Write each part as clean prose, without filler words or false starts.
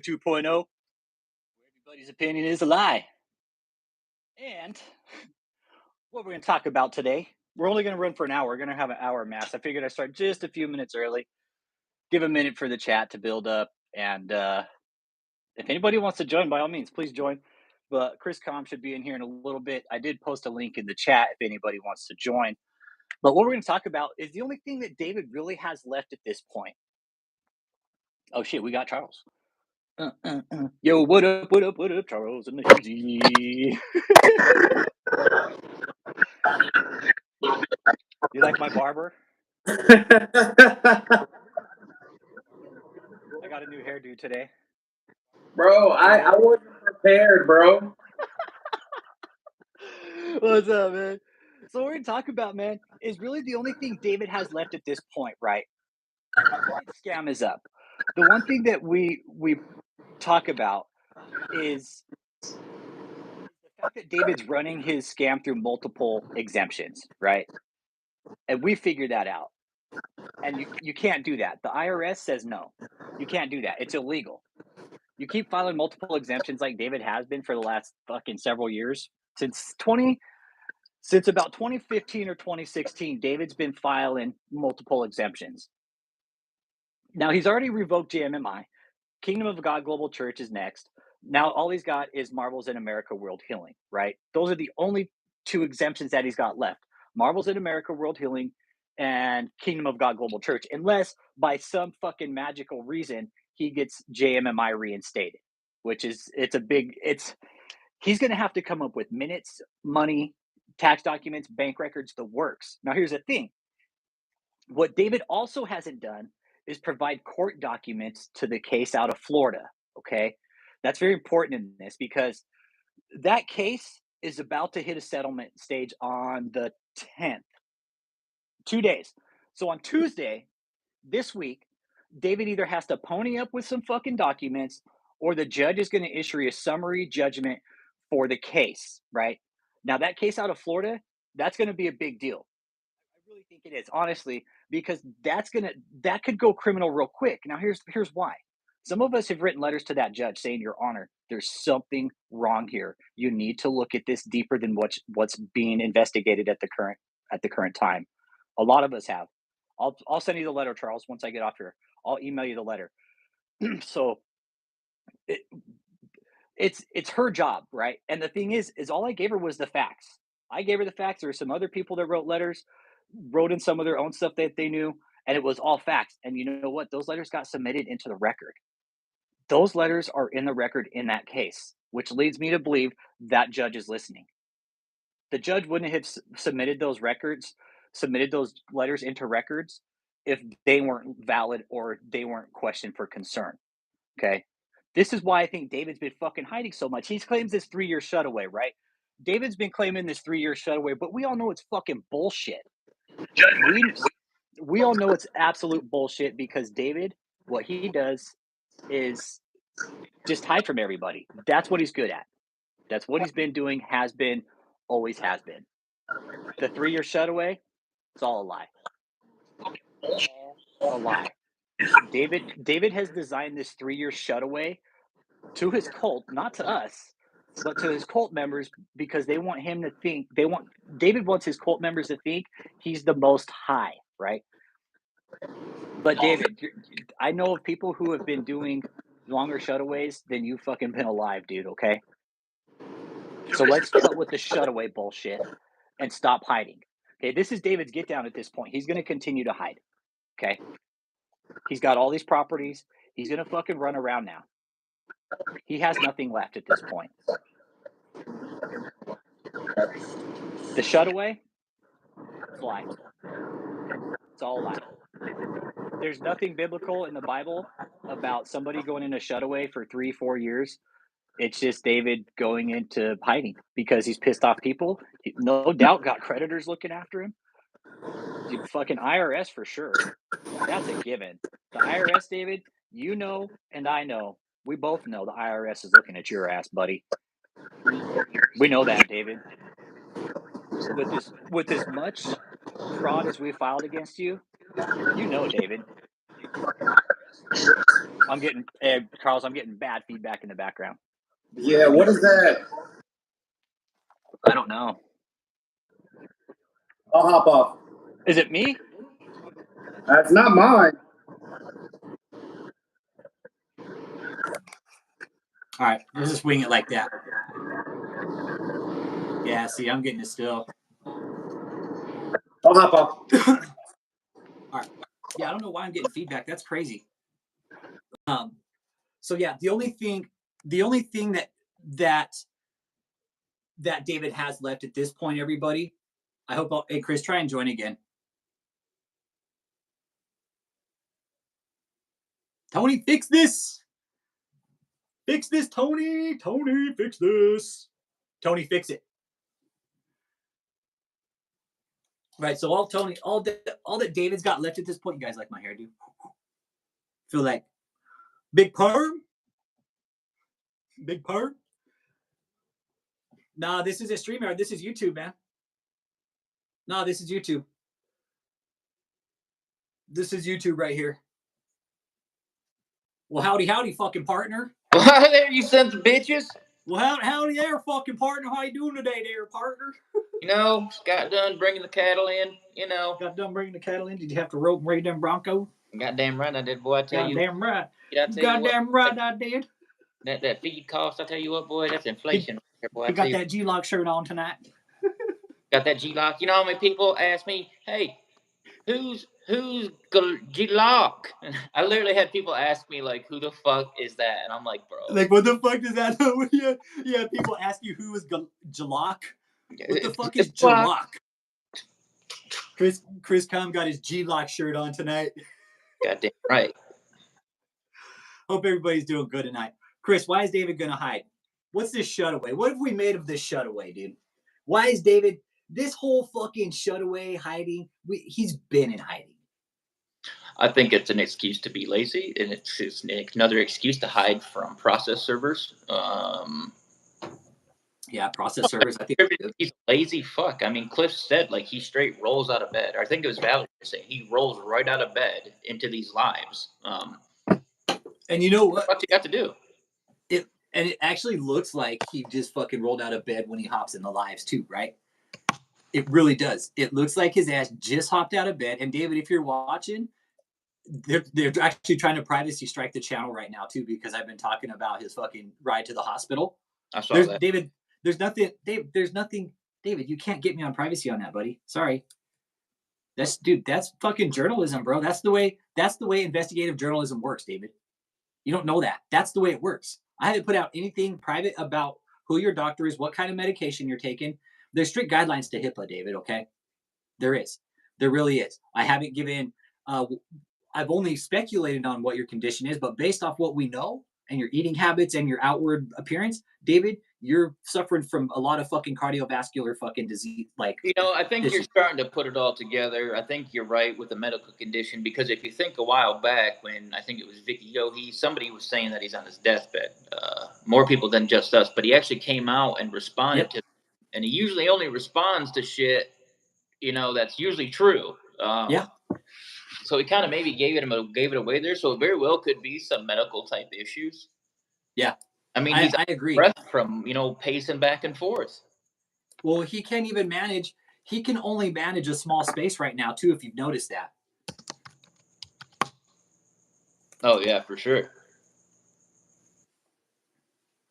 2.0, where everybody's opinion is a lie. And what we're going to talk about today, we're only going to run for an hour. We're going to have an hour max. I figured I'd start just a few minutes early, give a minute for the chat to build up. And if anybody wants to join, by all means, please join. But Chris Com should be in here in a little bit. I did post a link in the chat if anybody wants to join. But what we're going to talk about is the only thing that David really has left at this point. Oh, shit, we got Charles. Yo, what up, Charles and the Hizzy. You like my barber? I got a new hairdo today. Bro, I wasn't prepared, bro. What's up, man? So what we're going to talk about, man, is really the only thing David has left at this point, right? The scam is up. The one thing that we talk about is the fact that David's running his scam through multiple exemptions, right? And we figured that out. And you can't do that. The IRS says no. You can't do that. It's illegal. You keep filing multiple exemptions like David has been for the last fucking several years. Since about 2015 or 2016, David's been filing multiple exemptions. Now, he's already revoked JMMI. Kingdom of God Global Church is next. Now, all he's got is Marvels in America World Healing, right? Those are the only two exemptions that he's got left. Marvels in America World Healing and Kingdom of God Global Church, unless by some fucking magical reason he gets JMMI reinstated, which is, he's going to have to come up with minutes, money, tax documents, bank records, the works. Now, here's the thing. What David also hasn't done is provide court documents to the case out of Florida, okay? That's very important in this because that case is about to hit a settlement stage on the 10th. 2 days. So on Tuesday, this week, David either has to pony up with some fucking documents or the judge is going to issue a summary judgment for the case, right? Now, that case out of Florida, that's going to be a big deal. I really think it is, honestly, because that could go criminal real quick. Now, here's why. Some of us have written letters to that judge saying, Your Honor, there's something wrong here. You need to look at this deeper than what's being investigated at the current time. A lot of us have. I'll send you the letter, Charles, once I get off here. I'll email you the letter. So it's her job, right? And the thing is all I gave her was the facts. I gave her the facts. There were some other people that wrote letters, wrote in some of their own stuff that they knew, and it was all facts. And you know what? Those letters got submitted into the record. Those letters are in the record in that case, which leads me to believe that judge is listening. The judge wouldn't have submitted those letters into records if they weren't valid or they weren't questioned for concern. Okay. This is why I think David's been fucking hiding so much. He claims this 3-year shutaway, right? David's been claiming this 3-year shutaway, but we all know it's fucking bullshit. We all know it's absolute bullshit because David, what he does is just hide from everybody. That's what he's good at. That's what he's been doing, has been, always has been. The 3-year shutaway, it's all a lie. A lie. David has designed this 3-year shutaway to his cult, not to us, but to his cult members because they want him to think, David wants his cult members to think he's the most high, right? But David, I know of people who have been doing longer shutaways than you've fucking been alive, dude, okay? So let's cut with the shutaway bullshit and stop hiding. Okay, this is David's get down at this point. He's going to continue to hide. Okay? He's got all these properties. He's going to fucking run around now. He has nothing left at this point. The shutaway, it's a lie. It's all a lie. There's nothing biblical in the Bible about somebody going in a shutaway for 3-4 years. It's just David going into hiding because he's pissed off people. He, no doubt, got creditors looking after him. Dude, fucking IRS for sure. That's a given. The IRS, David, you know, and I know. We both know the IRS is looking at your ass, buddy. We know that, David. With as much fraud as we filed against you, you know, David. I'm getting Charles. I'm getting bad feedback in the background. Yeah, what is that? I don't know. I'll hop off. Is it me? It's not mine. All right, we'll just wing it like that. Yeah, see, I'm getting it still. I'll hop off. All right. Yeah, I don't know why I'm getting feedback. That's crazy. So yeah, the only thing that David has left at this point, everybody. I hope. Hey, Chris, try and join again. Tony, fix this. Fix this, Tony. Tony, fix this. Tony, fix it. Right. So all that David's got left at this point. You guys like my hairdo? Feel like big perm? Big perm? Nah, this is a streamer. This is YouTube, man. No, this is YouTube. This is YouTube right here. Well, howdy, fucking partner. Well, there you sons of bitches. Well, howdy there, fucking partner. How you doing today, there, partner? You know, got done bringing the cattle in, Got done bringing the cattle in. Did you have to rope and raid them Bronco? Goddamn right I did, boy. I tell you. Goddamn right. Did I tell Goddamn you right I did. That feed cost, I tell you what, boy, that's inflation. Boy, You got that G-Lock shirt on tonight. Got that G-Lock. You know how many people ask me, hey, who's G-Lock? I literally had people ask me, like, who the fuck is that? And I'm like, bro. Like, what the fuck does that mean? Yeah, people ask you who is G-Lock. What the fuck is G-Lock? Chris Com got his G-Lock shirt on tonight. Goddamn right. Hope everybody's doing good tonight. Chris, why is David going to hide? What's this shutaway? What have we made of this shutaway, dude? Why is David, this whole fucking shutaway hiding, he's been in hiding. I think it's an excuse to be lazy, and it's another excuse to hide from process servers. Yeah, process servers. I think he's a lazy fuck. I mean, Cliff said, like, he straight rolls out of bed. Or I think it was Valerie saying he rolls right out of bed into these lives. And you know what? What you got to do? It actually looks like he just fucking rolled out of bed when he hops in the lives too, right? It really does. It looks like his ass just hopped out of bed. And David, if you're watching, they're actually trying to privacy strike the channel right now too, because I've been talking about his fucking ride to the hospital. I saw that. David, there's nothing. David, you can't get me on privacy on that, buddy. Sorry. That's fucking journalism, bro. That's the way investigative journalism works, David. You don't know that. That's the way it works. I haven't put out anything private about who your doctor is, what kind of medication you're taking. There's strict guidelines to HIPAA, David, okay? There is. There really is. I haven't given, I've only speculated on what your condition is, but based off what we know and your eating habits and your outward appearance, David, you're suffering from a lot of fucking cardiovascular fucking disease. Like, I think you're starting to put it all together. I think you're right with the medical condition, because if you think a while back when I think it was Vicky somebody was saying that he's on his deathbed. More people than just us, but he actually came out and responded to, and he usually only responds to shit, that's usually true. So he kind of maybe gave it away there. So it very well could be some medical type issues. Yeah. I mean, I agree. From, pacing back and forth. Well, he can't even manage. He can only manage a small space right now, too, if you've noticed that. Oh, yeah, for sure.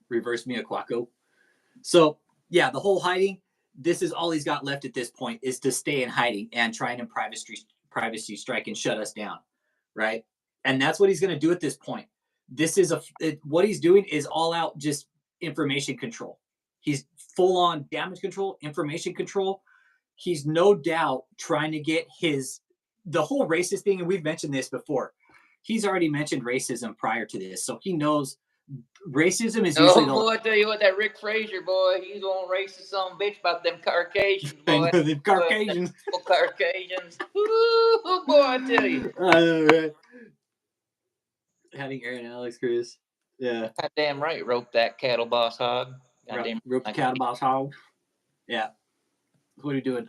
Reverse Miyaquako. So, yeah, the whole hiding, this is all he's got left at this point, is to stay in hiding and try and privacy strike and shut us down, right? And that's what he's going to do at this point. What he's doing is all out just information control. He's full on damage control, information control. He's no doubt trying to get the whole racist thing. And we've mentioned this before. He's already mentioned racism prior to this. So he knows racism is usually boy, I tell you what, that Rick Frazier, boy, he's on racist son of a bitch about them Caucasians, boy. The Caucasians. Caucasians. Ooh, boy, I tell you. Right. Having Aaron Alex Cruz. Yeah. Goddamn right, rope that cattle boss hog. Rope the cattle boss hog. Yeah. What are you doing?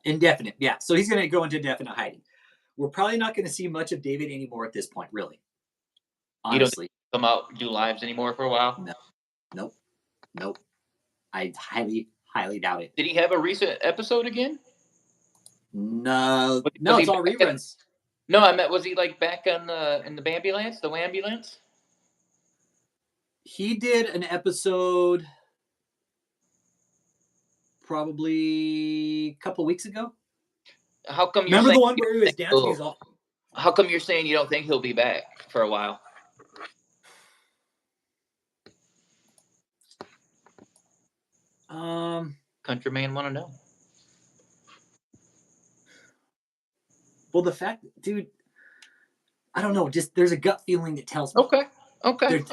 Indefinite. Yeah. So he's going to go into indefinite hiding. We're probably not going to see much of David anymore at this point, really. Honestly, come out and do lives anymore for a while? No. Nope. I highly doubt it. Did he have a recent episode again? No, Was he it's all back reruns. No, I meant, was he like back on in the Bambulance, the Wambulance? He did an episode probably a couple weeks ago. How come you're Remember saying the one where he was dancing? He was all, How come you're saying you don't think he'll be back for a while? Countryman want to know. well, the fact, dude, I don't know. Just there's a gut feeling that tells me. Okay.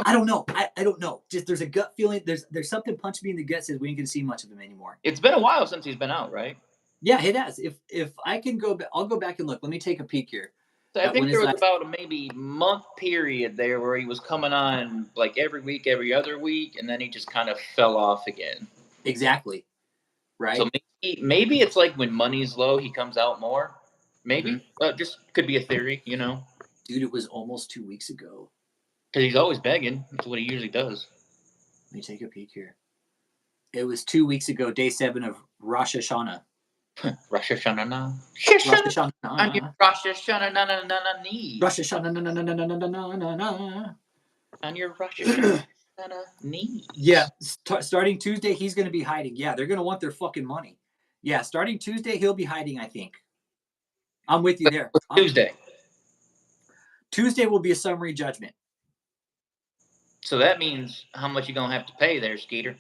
I don't know. I don't know. Just there's a gut feeling. There's something punching me in the gut says we ain't gonna see much of him anymore. It's been a while since he's been out, right? Yeah, it has. If I can go back, I'll go back and look. Let me take a peek here. So I think there was about a maybe month period there where he was coming on like every week, every other week, and then he just kind of fell off again. Exactly. Right. So maybe it's like when money's low, he comes out more. Maybe just could be a theory, you know. Dude, it was almost 2 weeks ago. Because he's always begging. That's what he usually does. Let me take a peek here. It was 2 weeks ago, day 7 of Rosh Hashanah. Rosh Hashanah. Rosh Hashanah. On your Rosh Hashanah knee. Rosh Hashanah. On your Rosh Hashanah knee. Yeah, starting Tuesday, he's going to be hiding. Yeah, they're going to want their fucking money. Yeah, starting Tuesday, he'll be hiding, I think. I'm with you there. Tuesday. Tuesday will be a summary judgment. So that means how much you going to have to pay there, Skeeter?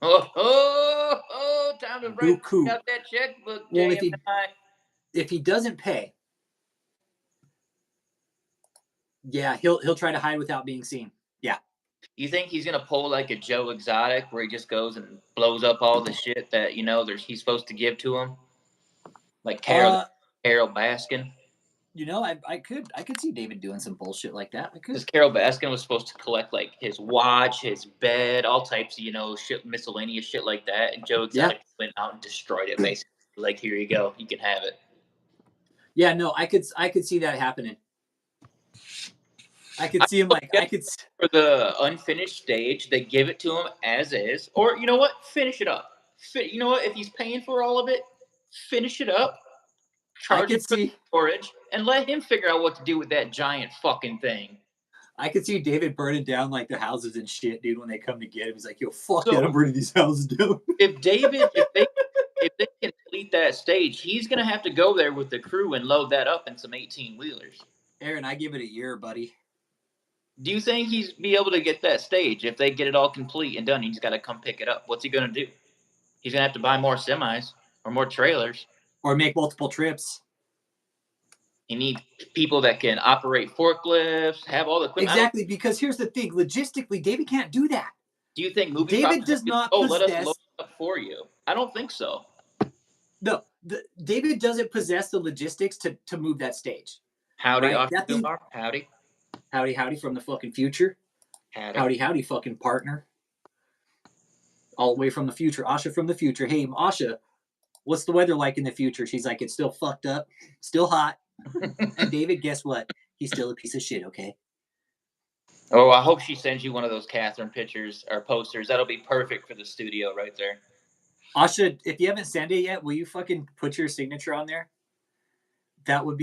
Oh, time to write out that checkbook, well, JMMI. If he doesn't pay, yeah, he'll try to hide without being seen. Yeah. You think he's going to pull like a Joe Exotic where he just goes and blows up all the shit that, you know, he's supposed to give to him? Like Carol Baskin? You know, I could see David doing some bullshit like that. I could. Because Carol Baskin was supposed to collect like his watch, his bed, all types of, you know, shit, miscellaneous shit like that. And Joe Exotic went out and destroyed it, basically. Like, here you go, you can have it. Yeah, no, I could see that happening. I could see him for the unfinished stage, they give it to him as is, or you know what, finish it up. You know what, if he's paying for all of it, finish it up. Charge it for storage and let him figure out what to do with that giant fucking thing. I could see David burning down like the houses and shit, dude. When they come to get him, he's like, "Yo, fuck that! I'm burning these houses down." If they complete that stage, he's gonna have to go there with the crew and load that up in some 18-wheelers. Aaron, I give it a year, buddy. Do you think he's be able to get that stage if they get it all complete and done? He's got to come pick it up. What's he gonna do? He's gonna have to buy more semis or more trailers. Or make multiple trips. You need people that can operate forklifts, have all the equipment. Exactly, because here's the thing. Logistically, David can't do that. Do you think movie David does not let us load up for you? I don't think so. No, David doesn't possess the logistics to move that stage. Howdy, right? Howdy. Howdy from the fucking future. Howdy, fucking partner. All the way from the future. Asha from the future. Hey, Asha, what's the weather like in the future? She's like, it's still fucked up, still hot. And David, guess what? He's still a piece of shit, okay? Oh, I hope she sends you one of those Kathryn pictures or posters. That'll be perfect for the studio right there. Asha, if you haven't sent it yet, will you fucking put your signature on there? That would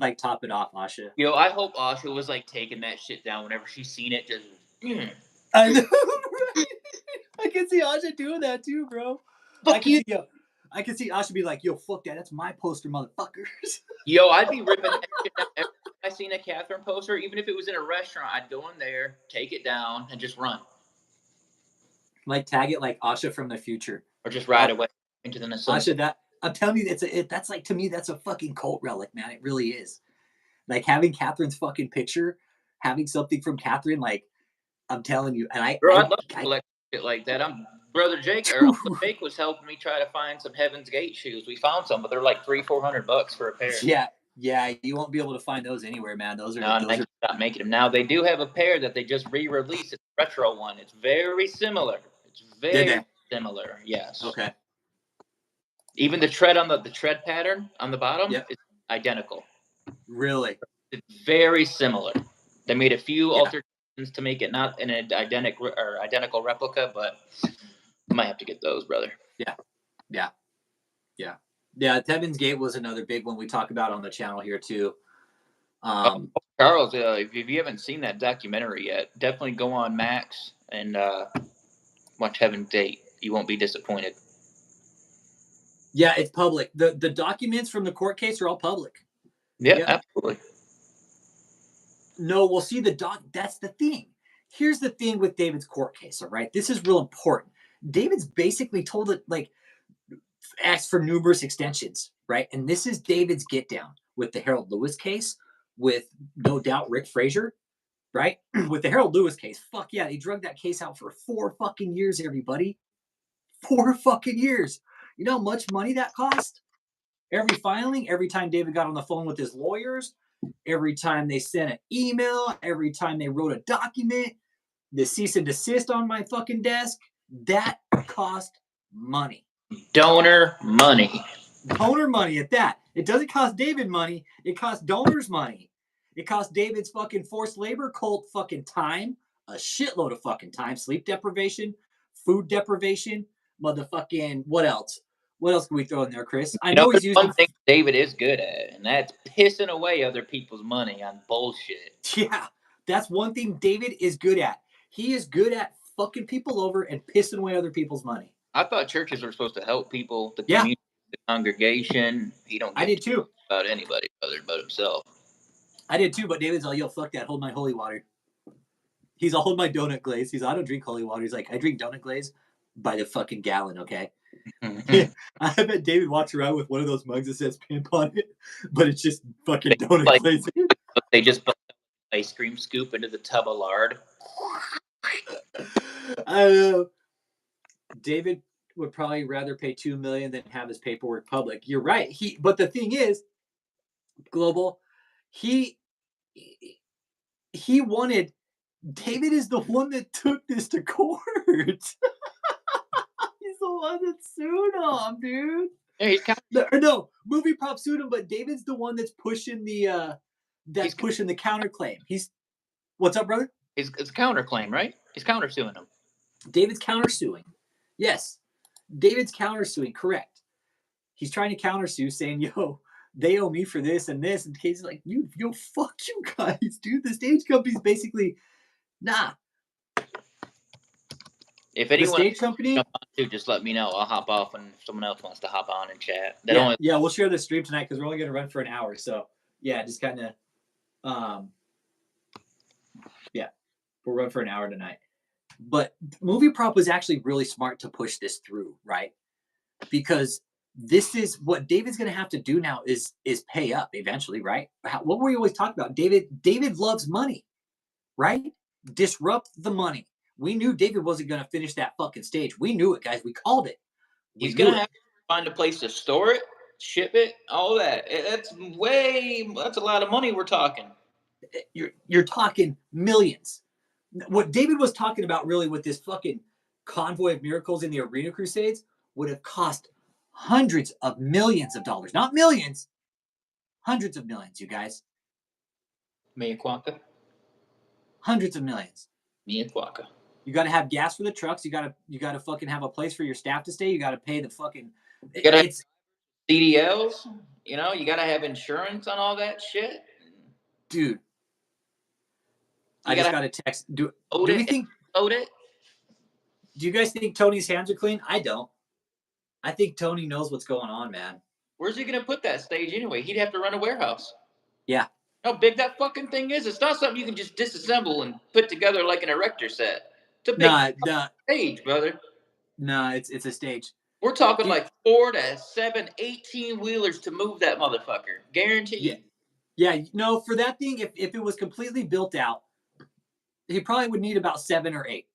like top it off, Asha. Yo, I hope Asha was like taking that shit down whenever she's seen it. Just I know, right? I can see Asha doing that too, bro. I can see Asha be like, yo, fuck that. That's my poster, motherfuckers. Yo, I'd be ripping that shit down every time I seen a Kathryn poster, even if it was in a restaurant. I'd go in there, take it down, and just run. Like tag it like Asha from the future. Or just ride away into the sunset. Asha, I'm telling you, that's like, to me, that's a fucking cult relic, man. It really is. Like having Kathryn's fucking picture, having something from Kathryn, like, I'm telling you. And I'd love to collect shit like that. Brother Jake, or Uncle Jake was helping me try to find some Heaven's Gate shoes. We found some, but they're like $300-$400 for a pair. Yeah, you won't be able to find those anywhere, man. Those are not making them. Now they do have a pair that they just re-released. It's a retro one. It's very similar. Similar, yes. Okay. Even the tread the tread pattern on the bottom is identical. Really? It's very similar. They made a few Yeah. alterations to make it not an identical replica, but I might have to get those, brother. Yeah, Heaven's Gate was another big one we talk about on the channel here too. Charles, if you haven't seen that documentary yet, definitely go on Max and watch Heaven's Gate. You won't be disappointed. Yeah, it's public. The documents from the court case are all public. Yeah, Yep. absolutely. No, we'll see the doc. That's the thing. Here's the thing with David's court case, all right? This is real important. David's basically told it, like, asked for numerous extensions, right? And this is David's get down with the Harold Lewis case, with no doubt Rick Frazier, right? With the Harold Lewis case, fuck yeah, they drug that case out for 4 fucking years, everybody. 4 fucking years. You know how much money that cost? Every filing, every time David got on the phone with his lawyers, every time they sent an email, every time they wrote a document, the cease and desist on my fucking desk, that cost money. Donor money. Donor money at that. It doesn't cost David money. It costs donors money. It costs David's fucking forced labor cult fucking time, a shitload of fucking time, sleep deprivation, food deprivation, motherfucking, what else? What else can we throw in there, Chris? I know he's using... One thing David is good at, and that's pissing away other people's money on bullshit. Yeah, that's one thing David is good at. He is good at fucking people over and pissing away other people's money. I thought churches were supposed to help people, the community, the congregation. He don't give I did too. About anybody other but himself. I did too, but David's all, yo, fuck that, hold my holy water. He's all, hold my donut glaze. He's, I don't drink holy water. He's like, I drink donut glaze by the fucking gallon, okay? I bet David walks around with one of those mugs that says pimp on it, but it's just fucking donut glaze. They just put ice cream scoop into the tub of lard. I don't know. David would probably rather pay $2 million than have his paperwork public. You're right. But the thing is, Global, he wanted. David is the one that took this to court. He's the one that sued him, dude. Yeah, he's kind of, no, movie prop sued him, but David's the one that's pushing the pushing the counterclaim. He's what's up, brother? It's a counterclaim, right? He's countersuing him. David's countersuing. Yes, David's countersuing. Correct. He's trying to countersue, saying, "Yo, they owe me for this and this." And Casey's like, "Yo, fuck you guys, dude. The stage company's basically, nah." If anyone the stage company, to just let me know. I'll hop off, and if someone else wants to hop on and chat. Yeah, we'll share the stream tonight because we're only going to run for an hour. So yeah, just kind of, we'll run for an hour tonight. But Movie Prop was actually really smart to push this through, right? Because this is what David's going to have to do now is pay up eventually, right? What were we always talking about? David loves money, right? Disrupt the money. We knew David wasn't going to finish that fucking stage. We knew it, guys. We called it. He's going to have to find a place to store it, ship it, all that. That's a lot of money we're talking. You're talking millions. What David was talking about really with this fucking convoy of miracles in the Arena Crusades would have cost hundreds of millions of dollars. Not millions. Hundreds of millions, you guys. Mia Quaka. Hundreds of millions. Mia Quaka. You got to have gas for the trucks. You got to fucking have a place for your staff to stay. You got to pay the fucking. You got to have CDLs. You know, you got to have insurance on all that shit. Dude, I just got a text. Do we think? Do you guys think Tony's hands are clean? I don't. I think Tony knows what's going on, man. Where's he gonna put that stage anyway? He'd have to run a warehouse. Yeah. How big that fucking thing is? It's not something you can just disassemble and put together like an erector set. It's a big stage, brother. Nah, it's a stage. We're talking like 4 to 7, 18-wheelers to move that motherfucker. Guaranteed. Yeah. No, for that thing, if it was completely built out, he probably would need about 7 or 8.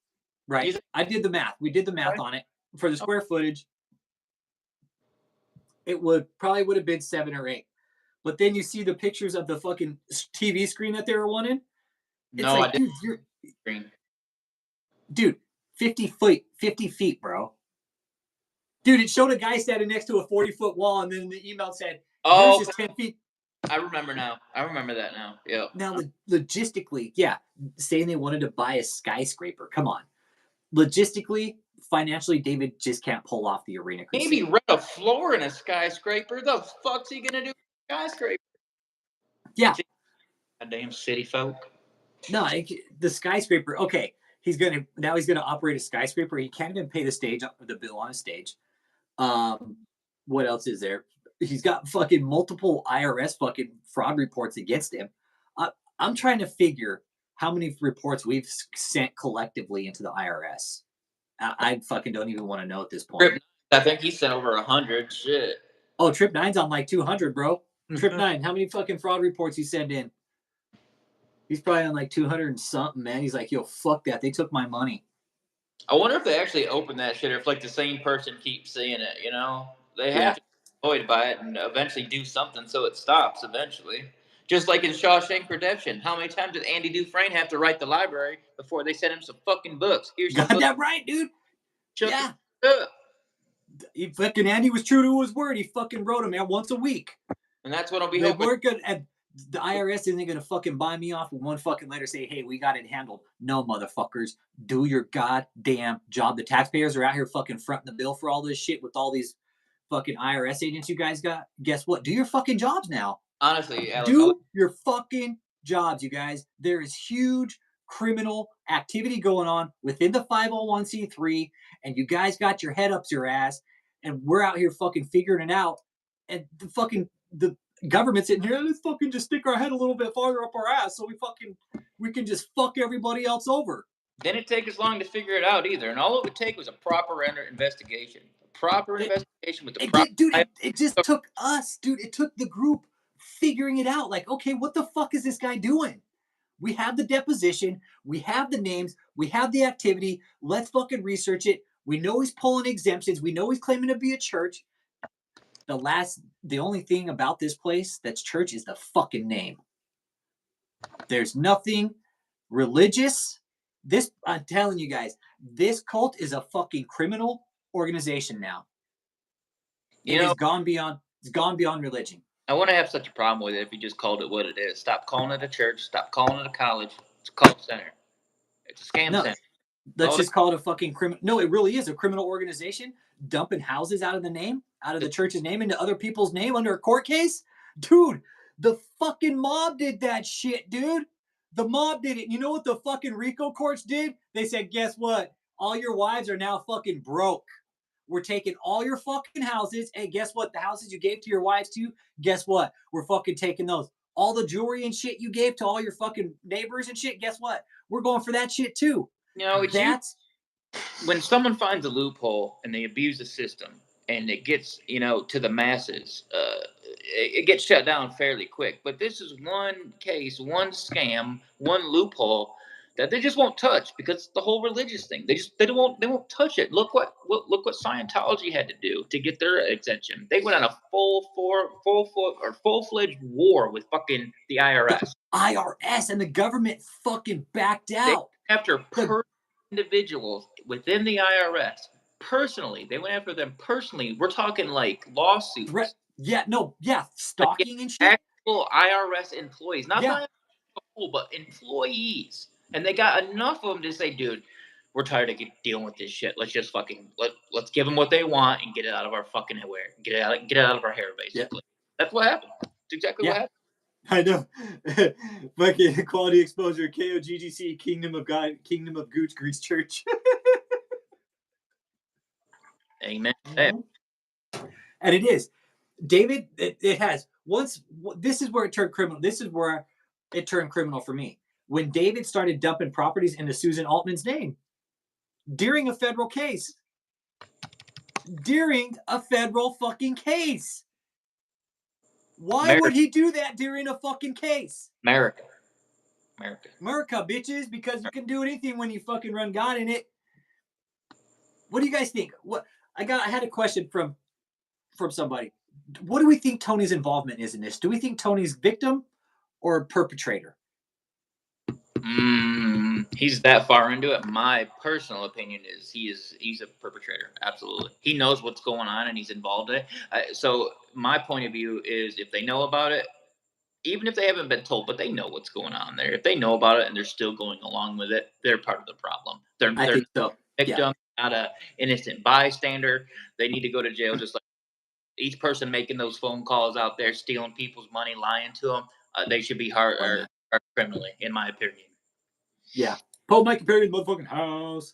Right. I did the math. We did the math on it. For the square footage, it would have been 7 or 8. But then you see the pictures of the fucking TV screen that they were wanting. It's no, like, I didn't. Dude, 50 feet, bro. Dude, it showed a guy standing next to a 40-foot wall, and then the email said, "Yours is 10 feet." I remember now. I remember that now. Yeah. Now, logistically, yeah, saying they wanted to buy a skyscraper. Come on. Logistically, financially, David just can't pull off the arena Maybe crusade. rent a floor in a skyscraper. The fuck's he gonna do? Skyscraper. Yeah. Goddamn city folk. No, the skyscraper. Okay, he's gonna operate a skyscraper. He can't even pay the bill on a stage. What else is there? He's got fucking multiple IRS fucking fraud reports against him. I'm trying to figure how many reports we've sent collectively into the IRS. I fucking don't even want to know at this point. I think he sent over 100. Shit. Oh, Trip 9's on like 200, bro. Trip 9, how many fucking fraud reports you send in? He's probably on like 200 and something, man. He's like, yo, fuck that. They took my money. I wonder if they actually open that shit or if like the same person keeps seeing it, you know? They have to be annoyed by it and eventually do something so it stops eventually. Just like in Shawshank Redemption. How many times did Andy Dufresne have to write the library before they sent him some fucking books? Here's Got that right, dude. Shut yeah. Up. He fucking Andy was true to his word. He fucking wrote him out once a week. And that's what I'll be they hoping. Weren't good. And the IRS isn't going to fucking buy me off with one fucking letter say, hey, we got it handled. No, motherfuckers. Do your goddamn job. The taxpayers are out here fucking fronting the bill for all this shit with all these fucking IRS agents you guys got. Guess what? Do your fucking jobs now. Honestly, Alex, do your fucking jobs, you guys. There is huge criminal activity going on within the 501c3, and you guys got your head up your ass, and we're out here fucking figuring it out. And the government's sitting here, let's fucking just stick our head a little bit farther up our ass so we can just fuck everybody else over. Didn't take as long to figure it out either, and all it would take was a proper investigation. Investigation with the proper. It just took us, dude. It took the group figuring it out. Like, okay, what the fuck is this guy doing? We have the deposition, we have the names, we have the activity. Let's fucking research it. We know he's pulling exemptions. We know he's claiming to be a church. The only thing about this place that's church is the fucking name. There's nothing religious. I'm telling you guys, this cult is a fucking criminal organization now. It's gone beyond religion. I wouldn't have such a problem with it if you just called it what it is. Stop calling it a church. Stop calling it a college. It's a cult center. It's a scam center. Let's just call it a fucking criminal. No, it really is a criminal organization dumping houses out of the church's name into other people's name under a court case. Dude, the fucking mob did that shit, dude. The mob did it. You know what the fucking RICO courts did? They said, guess what? All your wives are now fucking broke. We're taking all your fucking houses. And guess what? The houses you gave to your wives too, guess what? We're fucking taking those. All the jewelry and shit you gave to all your fucking neighbors and shit, guess what? We're going for that shit too. You know, when someone finds a loophole and they abuse the system and it gets, to the masses, it gets shut down fairly quick. But this is one case, one scam, one loophole that they just won't touch because it's the whole religious thing. They won't touch it. Look what Scientology had to do to get their exemption. They went on a full-fledged war with fucking the IRS. The IRS and the government fucking backed out. After individuals within the IRS personally, they went after them personally. We're talking like lawsuits. Stalking and shit. Actual IRS employees, not but employees. And they got enough of them to say, dude, we're tired of dealing with this shit. Let's just let's give them what they want and get it out of our fucking hair. Get it out of our hair, basically. Yeah. That's what happened. That's exactly what happened. I know. Fucking quality exposure, KOGGC, Kingdom of God, Kingdom of Gooch Grease Church. Amen. And it is. David, it has. This is where it turned criminal. This is where it turned criminal for me. When David started dumping properties into Susan Altman's name during a federal case. During a federal fucking case. Why would he do that during a fucking case? America, bitches, because you can do anything when you fucking run God in it. What do you guys think? I had a question from somebody. What do we think Tony's involvement is in this? Do we think Tony's victim or perpetrator? He's that far into it. My personal opinion is he's a perpetrator. Absolutely. He knows what's going on and he's involved in it. So my point of view is if they know about it, even if they haven't been told, but they know what's going on there. If they know about it and they're still going along with it, they're part of the problem. They're think so. victim, not a innocent bystander. They need to go to jail, just like each person making those phone calls out there, stealing people's money, lying to them. They should be hard criminally, in my opinion. Yeah. Paul Mike Perry in the motherfucking house.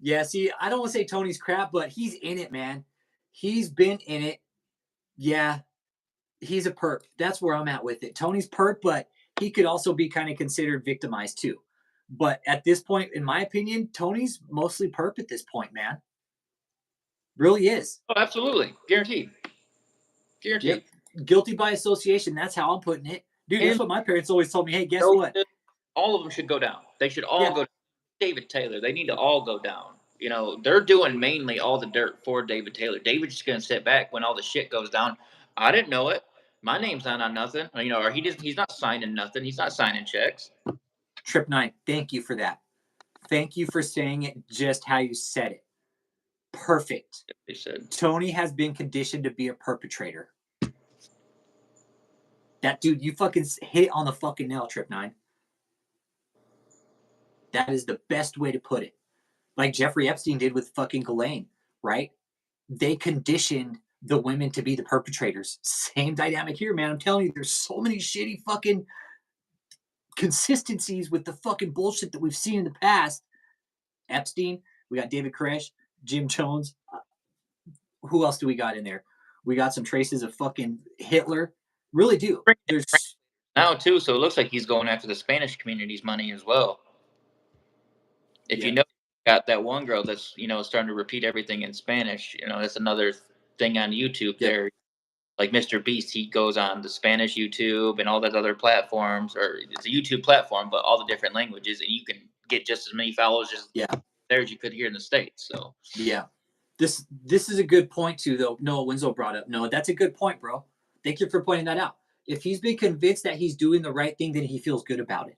Yeah, see, I don't want to say Tony's crap, but he's in it, man. He's been in it. Yeah, he's a perp. That's where I'm at with it. Tony's perp, but he could also be kind of considered victimized too. But at this point, in my opinion, Tony's mostly perp at this point, man. Really is. Oh, absolutely. Guaranteed. Yep. Guilty by association. That's how I'm putting it. Dude, that's what my parents always told me. Hey, guess what? All of them should go down. They should all go down. DavidETaylor. They need to all go down. You know, they're doing mainly all the dirt for DavidETaylor. David's just going to sit back when all the shit goes down. I didn't know it. My name's not on nothing. You know, or he's not signing nothing. He's not signing checks. Trip 9, thank you for that. Thank you for saying it just how you said it. Perfect. They said Tony has been conditioned to be a perpetrator. That dude, you fucking hit on the fucking nail, Trip 9. That is the best way to put it. Like Jeffrey Epstein did with fucking Ghislaine, right? They conditioned the women to be the perpetrators. Same dynamic here, man. I'm telling you, there's so many shitty fucking consistencies with the fucking bullshit that we've seen in the past. Epstein, we got David Koresh, Jim Jones. Who else do we got in there? We got some traces of fucking Hitler. Really do. There's now too, so it looks like he's going after the Spanish community's money as well. If you know, got that one girl that's, you know, starting to repeat everything in Spanish. You know, that's another thing on YouTube there. Like Mr. Beast, he goes on the Spanish YouTube and all that other platforms, or it's a YouTube platform, but all the different languages, and you can get just as many followers as there as you could here in the States. So this is a good point too, though. Noah Winslow brought up. No, that's a good point, bro. Thank you for pointing that out. If he's been convinced that he's doing the right thing, then he feels good about it.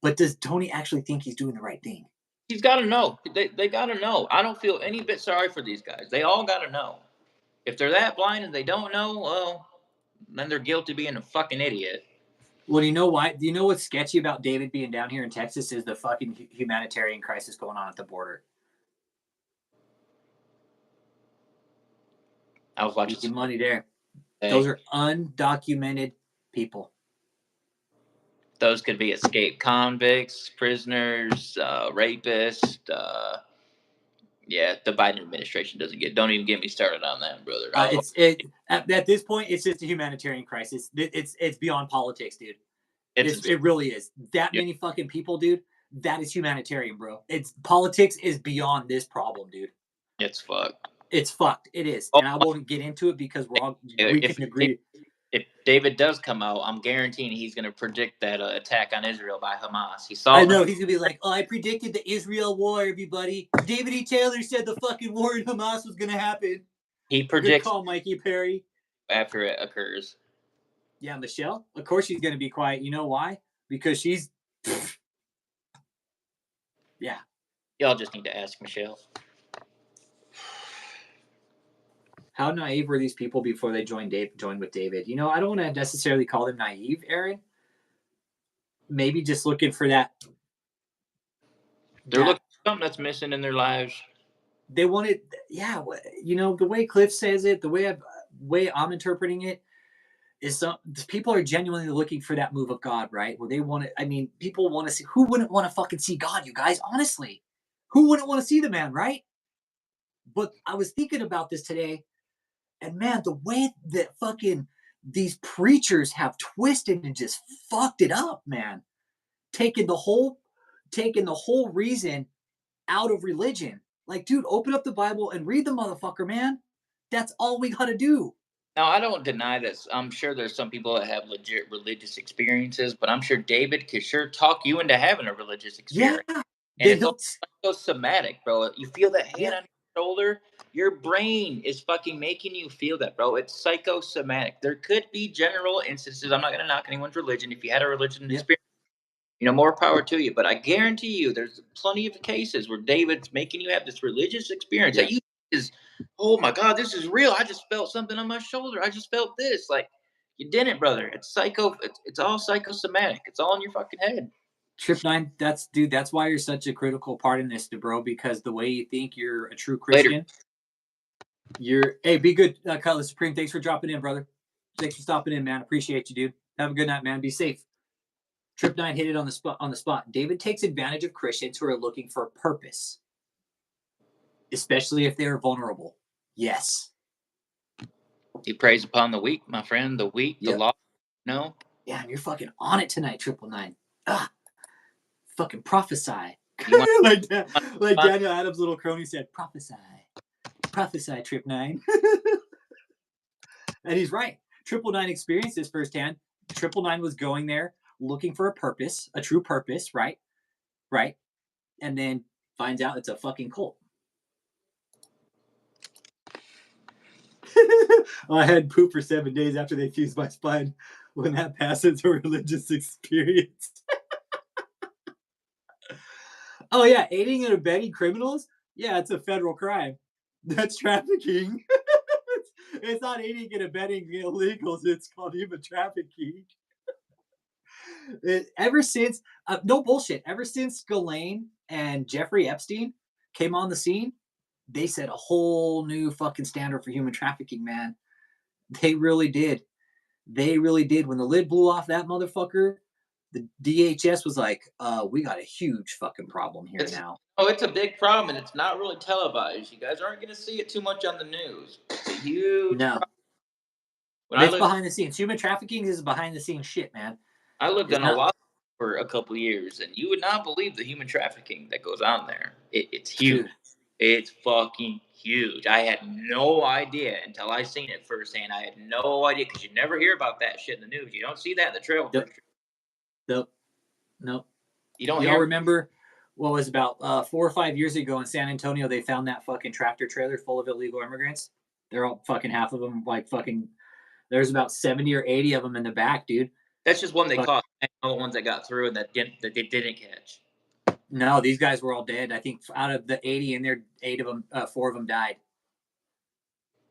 But does Tony actually think he's doing the right thing? He's got to know. They got to know. I don't feel any bit sorry for these guys. They all got to know. If they're that blind and they don't know, well, then they're guilty of being a fucking idiot. Well, do you know why? Do you know what's sketchy about David being down here in Texas is the fucking humanitarian crisis going on at the border. I was watching some money there. Those are undocumented people. Those could be escaped convicts, prisoners, rapists. The Biden administration don't even get me started on that, brother. At this point, it's just a humanitarian crisis. It's beyond politics, dude. It really is. That many fucking people, dude. That is humanitarian, bro. Politics is beyond this problem, dude. It's fucked. It's fucked. It is, and I won't get into it because we can agree. If David does come out, I'm guaranteeing he's going to predict that attack on Israel by Hamas. He's going to be like, I predicted the Israel war, everybody. DavidETaylor said the fucking war in Hamas was going to happen. He predicts. Good call, Mikey Perry. After it occurs. Yeah, Michelle, of course she's going to be quiet. You know why? Because she's... Yeah. Y'all just need to ask Michelle. How naive were these people before they joined with David? You know, I don't want to necessarily call them naive, Aaron. Maybe just looking for that. They're looking for something that's missing in their lives. They wanted, you know, the way Cliff says it, the way I'm interpreting it is people are genuinely looking for that move of God, right? Where they want to, I mean, people want to see, who wouldn't want to fucking see God, you guys? Honestly, who wouldn't want to see the man, right? But I was thinking about this today. And man, the way that fucking these preachers have twisted and just fucked it up, man. Taking the whole reason out of religion. Like, dude, open up the Bible and read the motherfucker, man. That's all we got to do. Now, I don't deny this. I'm sure there's some people that have legit religious experiences, but I'm sure David could sure talk you into having a religious experience. Yeah. And it's psychosomatic, bro. You feel that hand on your shoulder? Your brain is fucking making you feel that, bro. It's psychosomatic. There could be general instances. I'm not going to knock anyone's religion. If you had a religion experience, you know, more power to you. But I guarantee you there's plenty of cases where David's making you have this religious experience that you is, oh my God, this is real. I just felt something on my shoulder. I just felt this. Like, You didn't, brother. It's psycho. It's all psychosomatic. It's all in your fucking head. Trip 9, that's why you're such a critical part in this, bro, because the way you think you're a true Christian, hey, be good, Cutlass Supreme. Thanks for dropping in, brother. Thanks for stopping in, man. Appreciate you, dude. Have a good night, man. Be safe. Trip 9 hit it on the spot. David takes advantage of Christians who are looking for a purpose, especially if they are vulnerable. Yes. He preys upon the weak, my friend. The weak, the lost. No. Yeah, and you're fucking on it tonight, 999. Fucking prophesy. like Daniel Adams' little crony said, prophesy. Prophesy, Trip 9. And he's right. 999 experienced this firsthand. 999 was going there looking for a purpose, a true purpose, right? Right. And then finds out it's a fucking cult. I had poop for 7 days after they fused my spine. When that passes a religious experience. Oh, yeah. Aiding and abetting criminals? Yeah, it's a federal crime. That's trafficking. It's not aiding and abetting illegals. It's called human trafficking. Ever since, no bullshit, ever since Ghislaine and Jeffrey Epstein came on the scene, they set a whole new fucking standard for human trafficking, man. They really did. They really did. When the lid blew off that motherfucker, the DHS was like, we got a huge fucking problem here now. Oh, it's a big problem, and it's not really televised. You guys aren't going to see it too much on the news. It's a huge problem. It's behind the scenes. Human trafficking is behind the scenes shit, man. I lived in a lot for a couple years, and you would not believe the human trafficking that goes on there. It's huge. Dude. It's fucking huge. I had no idea until I seen it firsthand. I had no idea because you never hear about that shit in the news. You don't see that in the trail. Nope. You don't remember what was about 4 or 5 years ago in San Antonio, they found that fucking tractor trailer full of illegal immigrants. They're all fucking, half of them, like fucking, there's about 70 or 80 of them in the back, dude. That's just one they caught. All the ones that got through and that they didn't catch. No, these guys were all dead. I think out of the 80 in there, 8 of them, 4 of them died.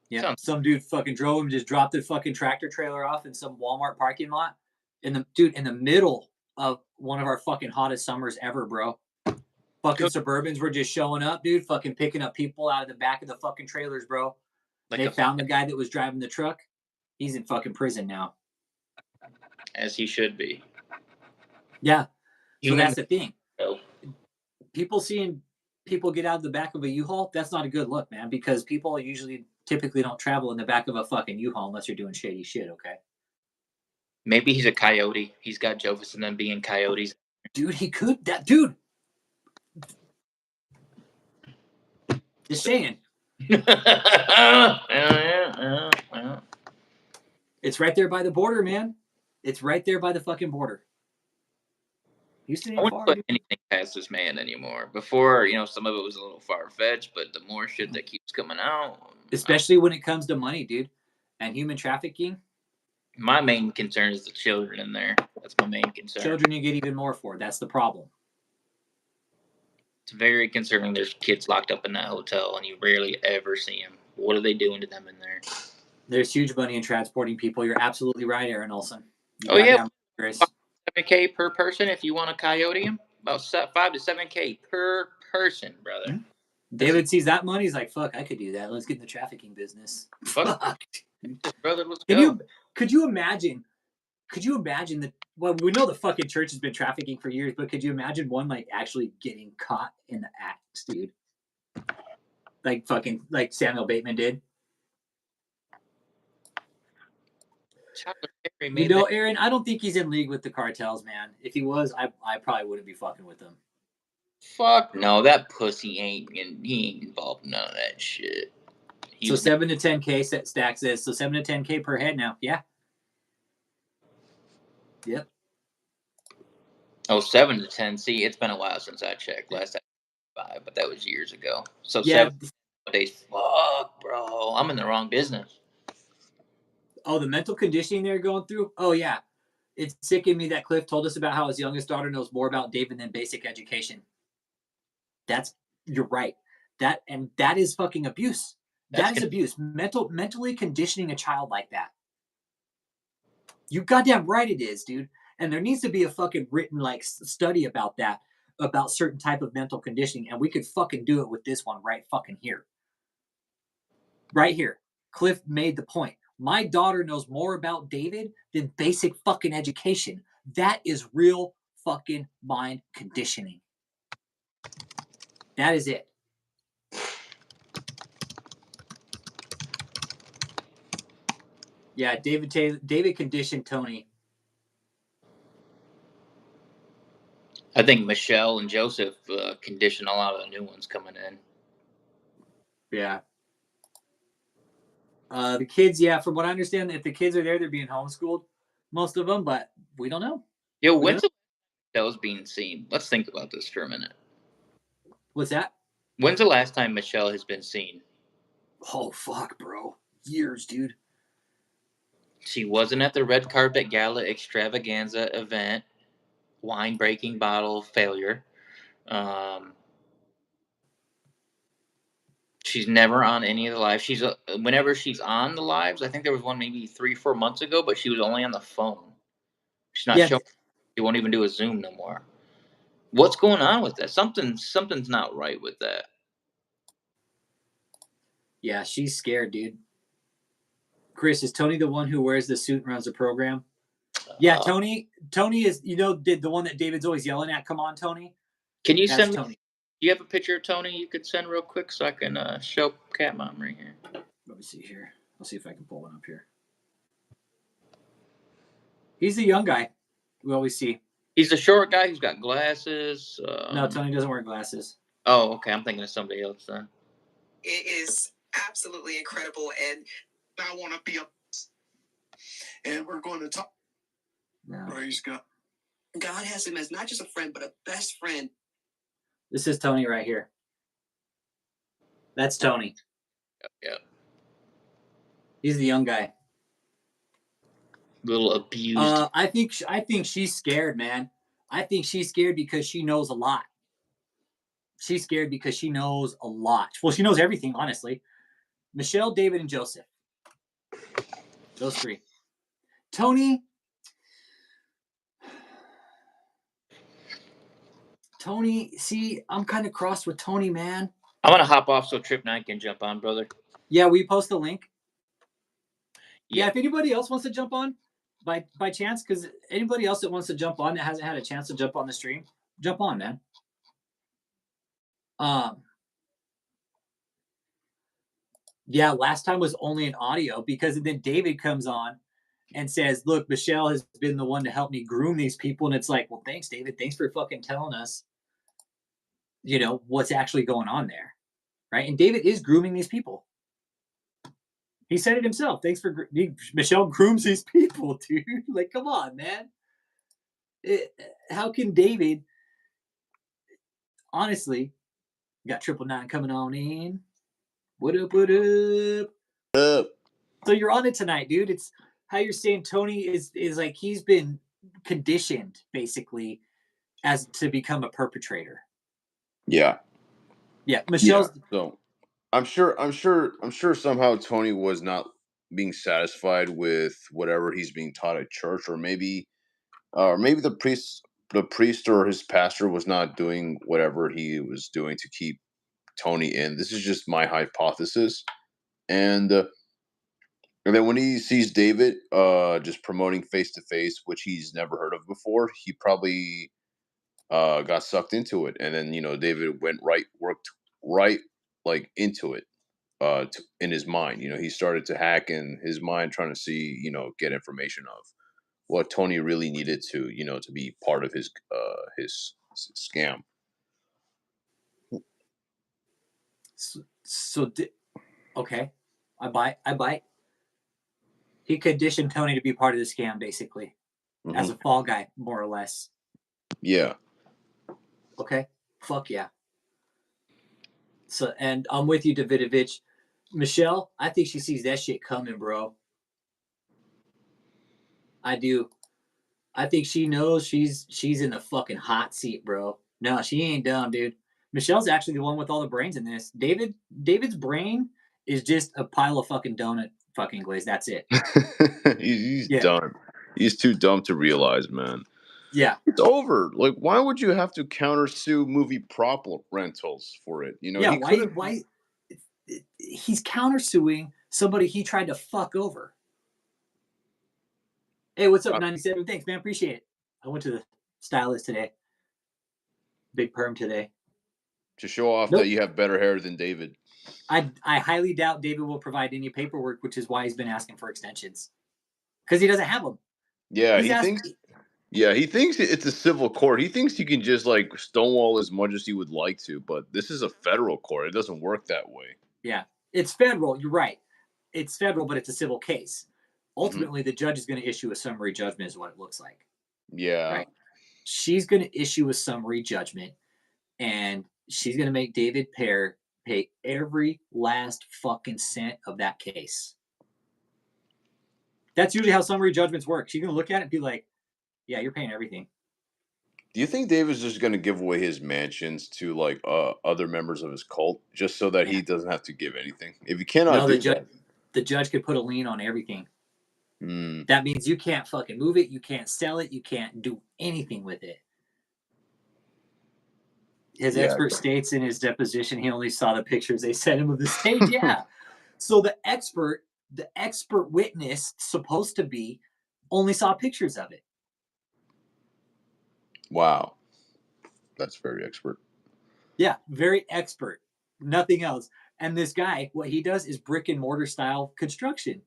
Yeah, some dude fucking drove him, just dropped the fucking tractor trailer off in some Walmart parking lot. In the middle of one of our fucking hottest summers ever, bro. Fucking Suburbans were just showing up, dude. Fucking picking up people out of the back of the fucking trailers, bro. They found the guy that was driving the truck. He's in fucking prison now. As he should be. Yeah. So that's the thing. People seeing people get out of the back of a U-Haul, that's not a good look, man, because people typically don't travel in the back of a fucking U-Haul unless you're doing shady shit, okay? Maybe he's a coyote. He's got Jovis and them being coyotes. Dude, he could. Dude. Just saying. It's right there by the border, man. It's right there by the fucking border. I wouldn't put anything past this man anymore. Before, some of it was a little far-fetched, but the more shit that keeps coming out. Especially when it comes to money, dude. And human trafficking. My main concern is the children in there. That's my main concern. Children you get even more for. That's the problem. It's very concerning. There's kids locked up in that hotel, and you rarely ever see them. What are they doing to them in there? There's huge money in transporting people. You're absolutely right, Aaron Olson. Yeah. $7K per person if you want to coyote him. About $5 to $7K per person, brother. Mm-hmm. David sees that money. He's like, fuck, I could do that. Let's get in the trafficking business. Fuck. Brother, let's go. Could you imagine that? Well, we know the fucking church has been trafficking for years, but could you imagine one like actually getting caught in the act, dude? Like Samuel Bateman did. Aaron, I don't think he's in league with the cartels, man. If he was, I probably wouldn't be fucking with him. Fuck no, that pussy he ain't involved in none of that shit. So 7 to 10K stacks this. So 7 to 10K per head now. Yeah. Yep. Oh, 7 to 10. See, it's been a while since I checked. Last time 5, but that was years ago. So yeah. 7 days. Fuck, bro. I'm in the wrong business. Oh, the mental conditioning they're going through? Oh, yeah. It's sickening me that Cliff told us about how his youngest daughter knows more about David than basic education. You're right. That is fucking abuse. That is abuse. Mentally conditioning a child like that. You goddamn right it is, dude. And there needs to be a fucking written like study about that, about certain type of mental conditioning, and we could fucking do it with this one right fucking here. Right here. Cliff made the point. My daughter knows more about David than basic fucking education. That is real fucking mind conditioning. That is it. Yeah, David conditioned Tony. I think Michelle and Joseph condition a lot of the new ones coming in. Yeah. The kids, yeah, from what I understand, if the kids are there, they're being homeschooled, most of them, but we don't know. Yo, when's the Michelle's being seen? Let's think about this for a minute. What's that? When's the last time Michelle has been seen? Oh, fuck, bro. Years, dude. She wasn't at the red carpet gala extravaganza event. Wine breaking bottle failure. She's never on any of the lives. She's whenever she's on the lives. I think there was one maybe 3-4 months ago, but she was only on the phone. She's not showing. She won't even do a Zoom no more. What's going on with that? Something's not right with that. Yeah, she's scared, dude. Chris, is Tony the one who wears the suit and runs the program? Yeah, Tony is, the one that David's always yelling at. Come on, Tony. Can you send me? Tony. Do you have a picture of Tony you could send real quick so I can show Cat Mom right here? Let me see here. I'll see if I can pull one up here. He's the young guy we always see. He's the short guy who's got glasses. No, Tony doesn't wear glasses. Oh, okay. I'm thinking of somebody else then. It is absolutely incredible, and I want to be a. And we're going to talk. No. Praise God. God has him as not just a friend, but a best friend. This is Tony right here. That's Tony. Yeah. He's the young guy. Little abused. I think she's scared, man. I think she's scared because she knows a lot. She's scared because she knows a lot. Well, she knows everything, honestly. Michelle, David, and Joseph. Those three. Tony, see, I'm kind of crossed with Tony, man. I'm going to hop off so Trip 9 can jump on, brother. Yeah, we post the link. Yeah, if anybody else wants to jump on, by chance, because anybody else that wants to jump on that hasn't had a chance to jump on the stream, jump on, man. Yeah, last time was only an audio because then David comes on and says, look, Michelle has been the one to help me groom these people. And it's like, well, thanks, David. Thanks for fucking telling us, what's actually going on there. Right. And David is grooming these people. He said it himself. Thanks for Michelle grooms these people, dude. Like, come on, man. How can David, honestly, got 999 coming on in. What up? What up? So you're on it tonight, dude. It's how you're saying Tony is like he's been conditioned basically as to become a perpetrator. Yeah. Yeah. Michelle's. Yeah. So I'm sure somehow Tony was not being satisfied with whatever he's being taught at church, or maybe the priest or his pastor was not doing whatever he was doing to keep Tony in. This is just my hypothesis. And then when he sees David just promoting face-to-face, which he's never heard of before, he probably got sucked into it. And then, David worked right like into it in his mind. He started to hack in his mind, trying to see, get information of what Tony really needed to, to be part of his scam. Okay, I buy. He conditioned Tony to be part of the scam, basically, as a fall guy, more or less. Yeah. Okay. Fuck yeah. So, and I'm with you, Davidovich. Michelle, I think she sees that shit coming, bro. I do. I think she knows she's in the fucking hot seat, bro. No, she ain't dumb, dude. Michelle's actually the one with all the brains in this. David's brain is just a pile of fucking donut fucking glaze. That's it. He's done. He's too dumb to realize, man. Yeah. It's over. Like, why would you have to countersue movie prop rentals for it? You know, Yeah, he why he's countersuing somebody he tried to fuck over. Hey, what's up, 97? Thanks, man. Appreciate it. I went to the stylist today. Big perm today. To show off that you have better hair than David. I highly doubt David will provide any paperwork, which is why he's been asking for extensions. Because he doesn't have them. Yeah, he thinks it's a civil court. He thinks you can just like stonewall as much as he would like to, but this is a federal court. It doesn't work that way. Yeah, it's federal. You're right. It's federal, but it's a civil case. Ultimately, the judge is going to issue a summary judgment is what it looks like. Yeah. Right. She's going to issue a summary judgment, and she's going to make David pay every last fucking cent of that case. That's usually how summary judgments work. She's going to look at it and be like, yeah, you're paying everything. Do you think David's just going to give away his mansions to like other members of his cult just so that he doesn't have to give anything? If he cannot do that, the judge could put a lien on everything. Mm. That means you can't fucking move it. You can't sell it. You can't do anything with it. His expert states in his deposition he only saw the pictures they sent him of the stage. Yeah. So the expert witness supposed to be only saw pictures of it. Wow. That's very expert. Yeah, very expert. Nothing else. And this guy, what he does is brick and mortar style construction.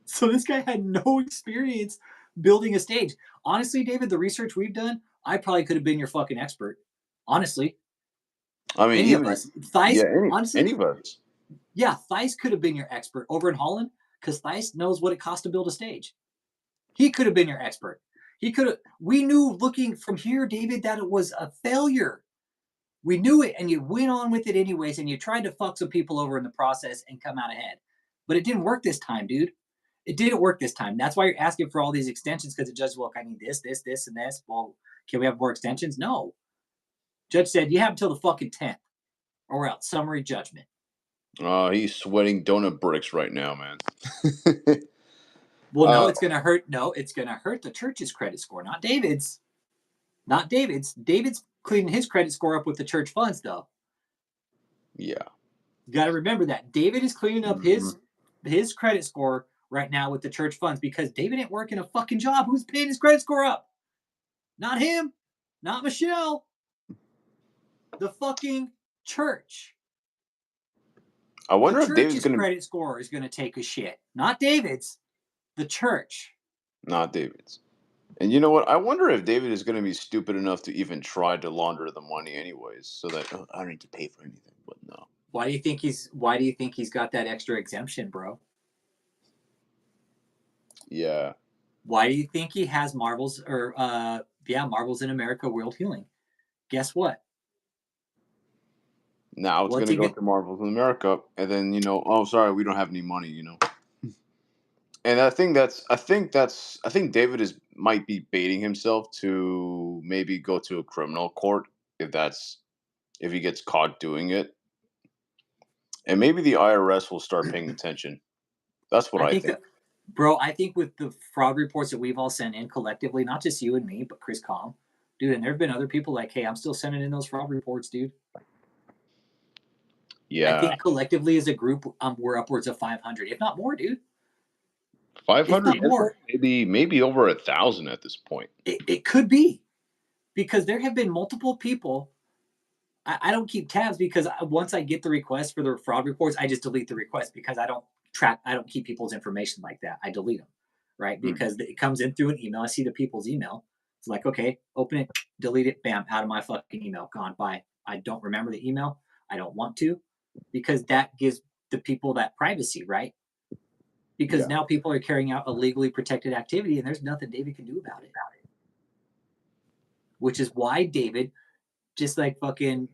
So this guy had no experience building a stage. Honestly, David, the research we've done, I probably could have been your fucking expert. Honestly. I mean, any of us. Theis, honestly, any of us. Yeah, Theis could have been your expert over in Holland because Theis knows what it costs to build a stage. He could have been your expert. He could have. We knew looking from here, David, that it was a failure. We knew it, and you went on with it anyways, and you tried to fuck some people over in the process and come out ahead. But it didn't work this time, dude. It didn't work this time. That's why you're asking for all these extensions because the judge, look, I need this, this, this, and this. Well, can we have more extensions? No. Judge said you have until the fucking 10th or else summary judgment. He's sweating donut bricks right now, man. Well, no, it's going to hurt. No, it's going to hurt the church's credit score, not David's. Not David's. David's cleaning his credit score up with the church funds, though. Yeah. You got to remember that. David is cleaning up his credit score right now with the church funds because David ain't working a fucking job. Who's paying his credit score up? Not him. Not Michelle. The fucking church. I wonder if David's going to credit score is going to take a shit. Not David's. The church. Not David's. And you know what? I wonder if David is going to be stupid enough to even try to launder the money anyways, so that I don't need to pay for anything. But no. Why do you think he's got that extra exemption, bro? Yeah. Why do you think he has Marvels Marvels in America World Healing? Guess what? Now it's going to go to Marvels in America, and then oh, sorry, we don't have any money, And I think David might be baiting himself to maybe go to a criminal court if he gets caught doing it, and maybe the IRS will start paying attention. That's what I think. Bro, I think with the fraud reports that we've all sent in collectively, not just you and me, but Chris Calm, dude, and there have been other people like, hey, I'm still sending in those fraud reports, dude. Yeah. I think collectively as a group, we're upwards of 500, if not more, dude. 500 more. Maybe over 1,000 at this point. It could be, because there have been multiple people. I don't keep tabs because once I get the request for the fraud reports, I just delete the request because I don't keep people's information like that. I delete them, right? Because it comes in through an email. I see the people's email. It's like, okay, open it, delete it, bam, out of my fucking email, gone, bye. I don't remember the email. I don't want to, because that gives the people that privacy, right? Because now people are carrying out a legally protected activity and there's nothing David can do about it. Which is why David, just like fucking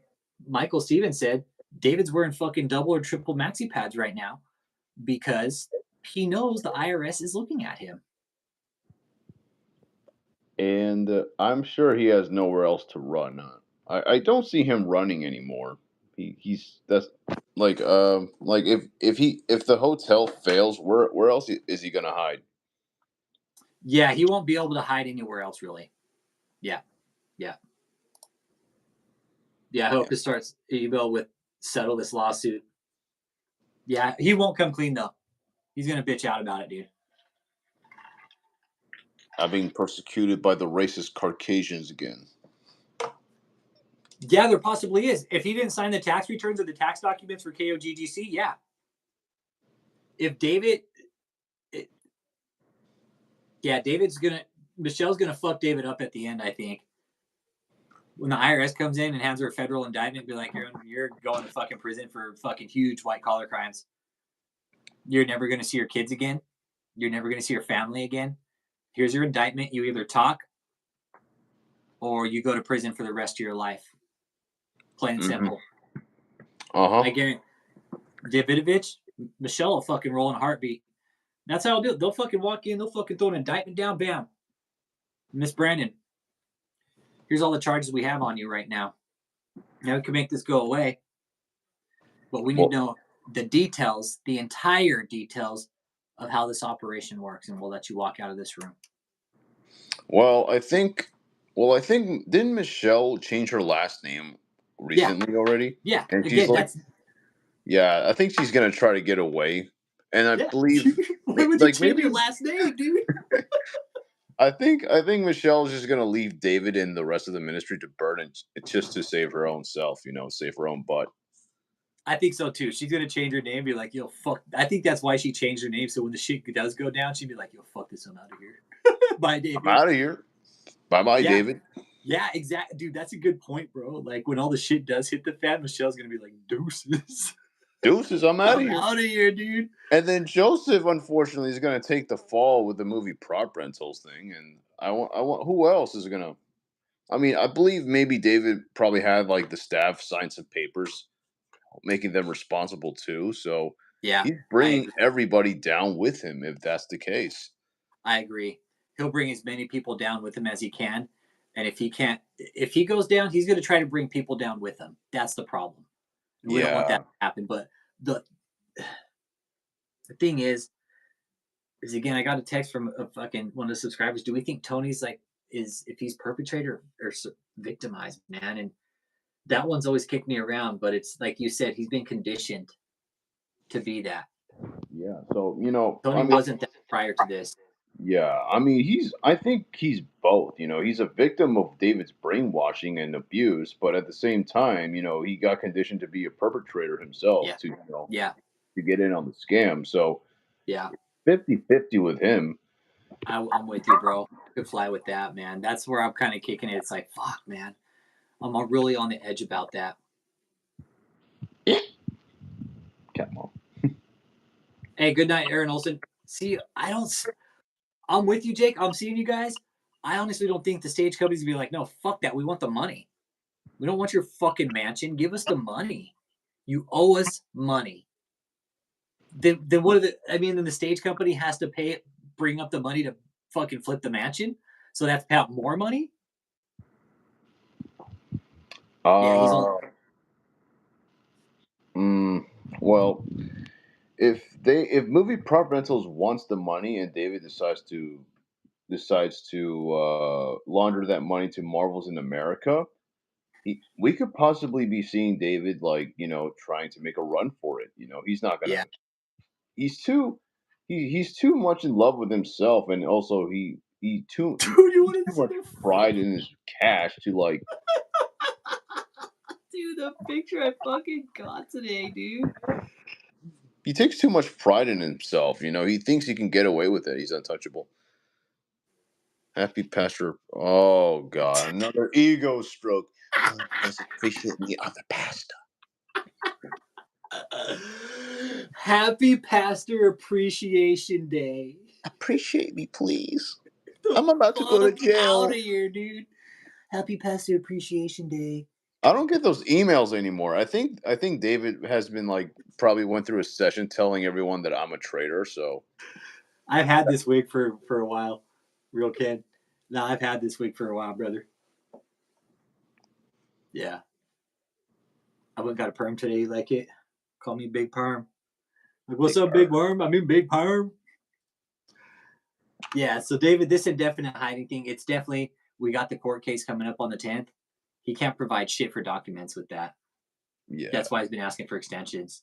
Michael Stevens said, David's wearing fucking double or triple maxi pads right now because he knows the IRS is looking at him. And I'm sure he has nowhere else to run. I don't see him running anymore. If the hotel fails, where else is he gonna hide? Yeah, he won't be able to hide anywhere else, really. Yeah. I hope to start email with settle this lawsuit. Yeah, he won't come clean though. He's gonna bitch out about it, dude. I'm being persecuted by the racist Caucasians again. Yeah, there possibly is. If he didn't sign the tax returns or the tax documents for KOGGC, yeah. If David, Michelle's gonna fuck David up at the end, I think. When the IRS comes in and hands her a federal indictment, be like, you're going to fucking prison for fucking huge white collar crimes. You're never gonna see your kids again. You're never gonna see your family again. Here's your indictment. You either talk or you go to prison for the rest of your life. Plain and simple. I guarantee Davidovich, Michelle will fucking roll in a heartbeat. That's how I'll do it. They'll fucking walk in, they'll fucking throw an indictment down, bam. Miss Brandon, here's all the charges we have on you right now. Now we can make this go away. But we need to know the details, the entire details of how this operation works, and we'll let you walk out of this room. Well, I think didn't Michelle change her last name recently already? Yeah. And Again, she's like, I think she's gonna try to get away. And I believe why would you change your last name, dude? I think Michelle's just gonna leave David and the rest of the ministry to burn it just to save her own self, save her own butt. I think so too. She's gonna change her name, be like, yo, fuck. I think that's why she changed her name. So when the shit does go down, she'd be like, yo, fuck this, I'm out of here. Bye, David. I'm out of here. Bye, David. Yeah, exactly. Dude, that's a good point, bro. Like when all the shit does hit the fan, Michelle's gonna be like, deuces. Deuces, I'm out of here. Out of here, dude. And then Joseph, unfortunately, is gonna take the fall with the movie prop rentals thing. And I want who else is gonna? I mean, I believe maybe David probably had like the staff sign some papers, making them responsible too. So yeah, he's bringing everybody down with him if that's the case. I agree. He'll bring as many people down with him as he can. And if he goes down, he's going to try to bring people down with him. That's the problem. And we don't want that to happen. But the thing is again, I got a text from a fucking one of the subscribers. Do we think Tony's if he's perpetrator or victimized, man? And that one's always kicked me around. But it's like you said, he's been conditioned to be that. Yeah. So, Tony wasn't that prior to this. Yeah, I mean, I think he's both. He's a victim of David's brainwashing and abuse, but at the same time, he got conditioned to be a perpetrator himself to get in on the scam. So, 50-50 with him. I'm with you, bro. Could fly with that, man. That's where I'm kind of kicking it. It's like, fuck, man. I'm really on the edge about that. Come on. Hey, good night, Aaron Olson. See, I'm with you, Jake. I'm seeing you guys. I honestly don't think the stage companies will be like, no, fuck that. We want the money. We don't want your fucking mansion. Give us the money. You owe us money. Then what then the stage company has to bring up the money to fucking flip the mansion. So they have to pay out more money. Well, if movie prop rentals wants the money and David decides to launder that money to Marvels in America, we could possibly be seeing David trying to make a run for it. He's not gonna. Yeah. He's too much in love with himself, and also he too much pride in his cash to like. Dude, the picture I fucking got today, dude. He takes too much pride in himself. He thinks he can get away with it. He's untouchable. Happy pastor. Oh God, another ego stroke. Let's appreciate the other pastor. Happy Pastor Appreciation Day. Appreciate me, please. I'm about to go to jail. Out of here, dude. Happy Pastor Appreciation Day. I don't get those emails anymore. I think David has been probably went through a session telling everyone that I'm a traitor. So I've had this wig for a while, real kid. No, I've had this wig for a while, brother. Yeah. I went and got a perm today. You like it? Call me Big Perm. Like, what's up, Big Worm? I mean, Big Perm. Yeah, so David, this indefinite hiding thing, it's definitely, we got the court case coming up on the 10th. He can't provide shit for documents with that. Yeah. That's why he's been asking for extensions.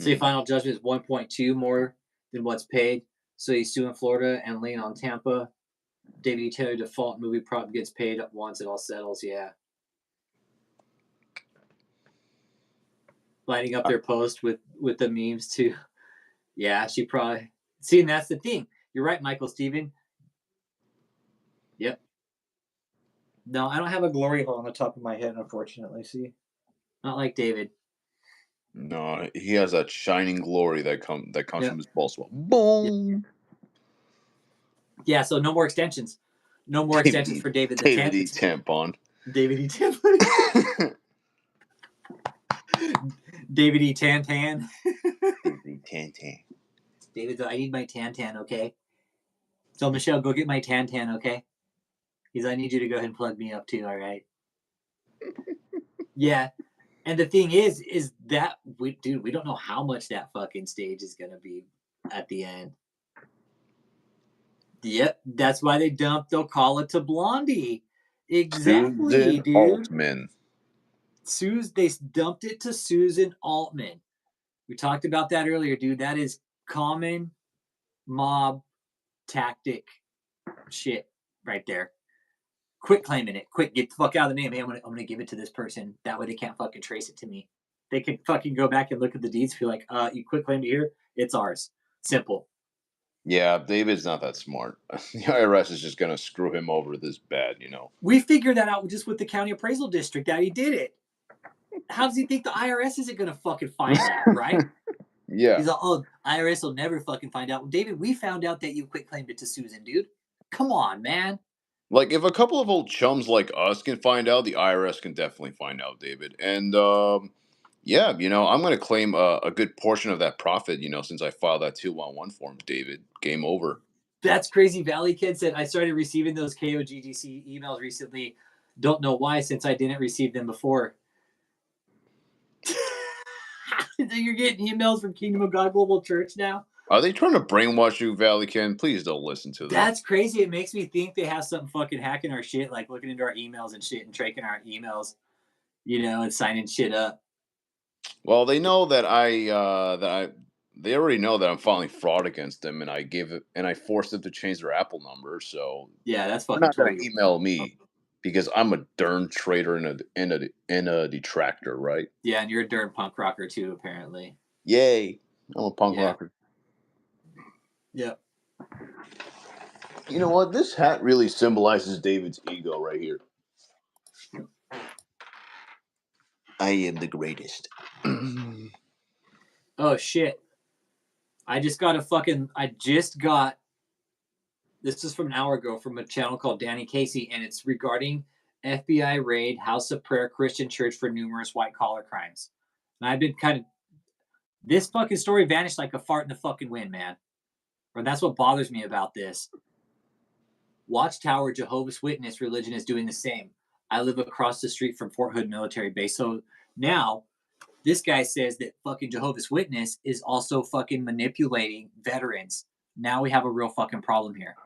Say final judgment is 1.2 more than what's paid. So he's suing Florida and lien on Tampa. DavidETaylor default movie prop gets paid once it all settles. Yeah. Lighting up their post with the memes too. Yeah, she probably. See, and that's the thing. You're right, Michael Steven. Yep. No, I don't have a glory hole on the top of my head, unfortunately. See, not like David. No, he has that shining glory that comes Yep. from his balls. Boom. Yeah. So no more extensions. No more extensions for David the David 10th. tampon. David E. Tampon. David E. Tantan. David E. Tantan. David, I need my Tantan, okay? So Michelle, go get my Tantan, okay? Because I need you to go ahead and plug me up too, all right? Yeah. And the thing is that we don't know how much that fucking stage is gonna be at the end. Yep, that's why they dumped. They'll call it to Blondie. Exactly, Susan dude. Altman. They dumped it to Susan Altman. We talked about that earlier, dude. That is common mob tactic shit right there. Quit claiming it. Quick, get the fuck out of the name. Hey, I'm gonna give it to this person. That way they can't fucking trace it to me. They can fucking go back and look at the deeds. Feel like, you quit claimed it here. It's ours. Simple. Yeah, David's not that smart. The IRS is just gonna screw him over this bad, you know. We figured that out just with the county appraisal district that he did it. How does he think the IRS isn't gonna fucking find that, right? Yeah. He's like, oh, IRS will never fucking find out. Well, David, we found out that you quit claimed it to Susan, dude. Come on, man. Like, if a couple of old chums like us can find out, the IRS can definitely find out, David. And yeah, you know, I'm going to claim a good portion of that profit, you know, since I filed that 211 form, David. Game over. That's crazy. Valley Kid said, I started receiving those KOGGC emails recently. Don't know why, since I didn't receive them before. You're getting emails from Kingdom of God Global Church now? Are they trying to brainwash you, Valley Ken? Please don't listen to them. That's crazy. It makes me think they have something fucking hacking our shit, like looking into our emails and shit and tracking our emails, you know, and signing shit up. Well, they know that they already know that I'm filing fraud against them, and I forced them to change their Apple number. So yeah, that's they're fucking not going to email me because I'm a darn traitor and a detractor, right? Yeah, and you're a darn punk rocker too, apparently. Yay! I'm a punk rocker. Yep. You know what? This hat really symbolizes David's ego right here. I am the greatest. Oh shit. I just got this is from an hour ago from a channel called Danny Casey, and it's regarding FBI raid House of Prayer Christian Church for numerous white collar crimes. And I've been this fucking story vanished like a fart in the fucking wind, man. Or that's what bothers me about this. Watchtower Jehovah's Witness religion is doing the same. I live across the street from Fort Hood military base. So now this guy says that fucking Jehovah's Witness is also fucking manipulating veterans. Now we have a real fucking problem here.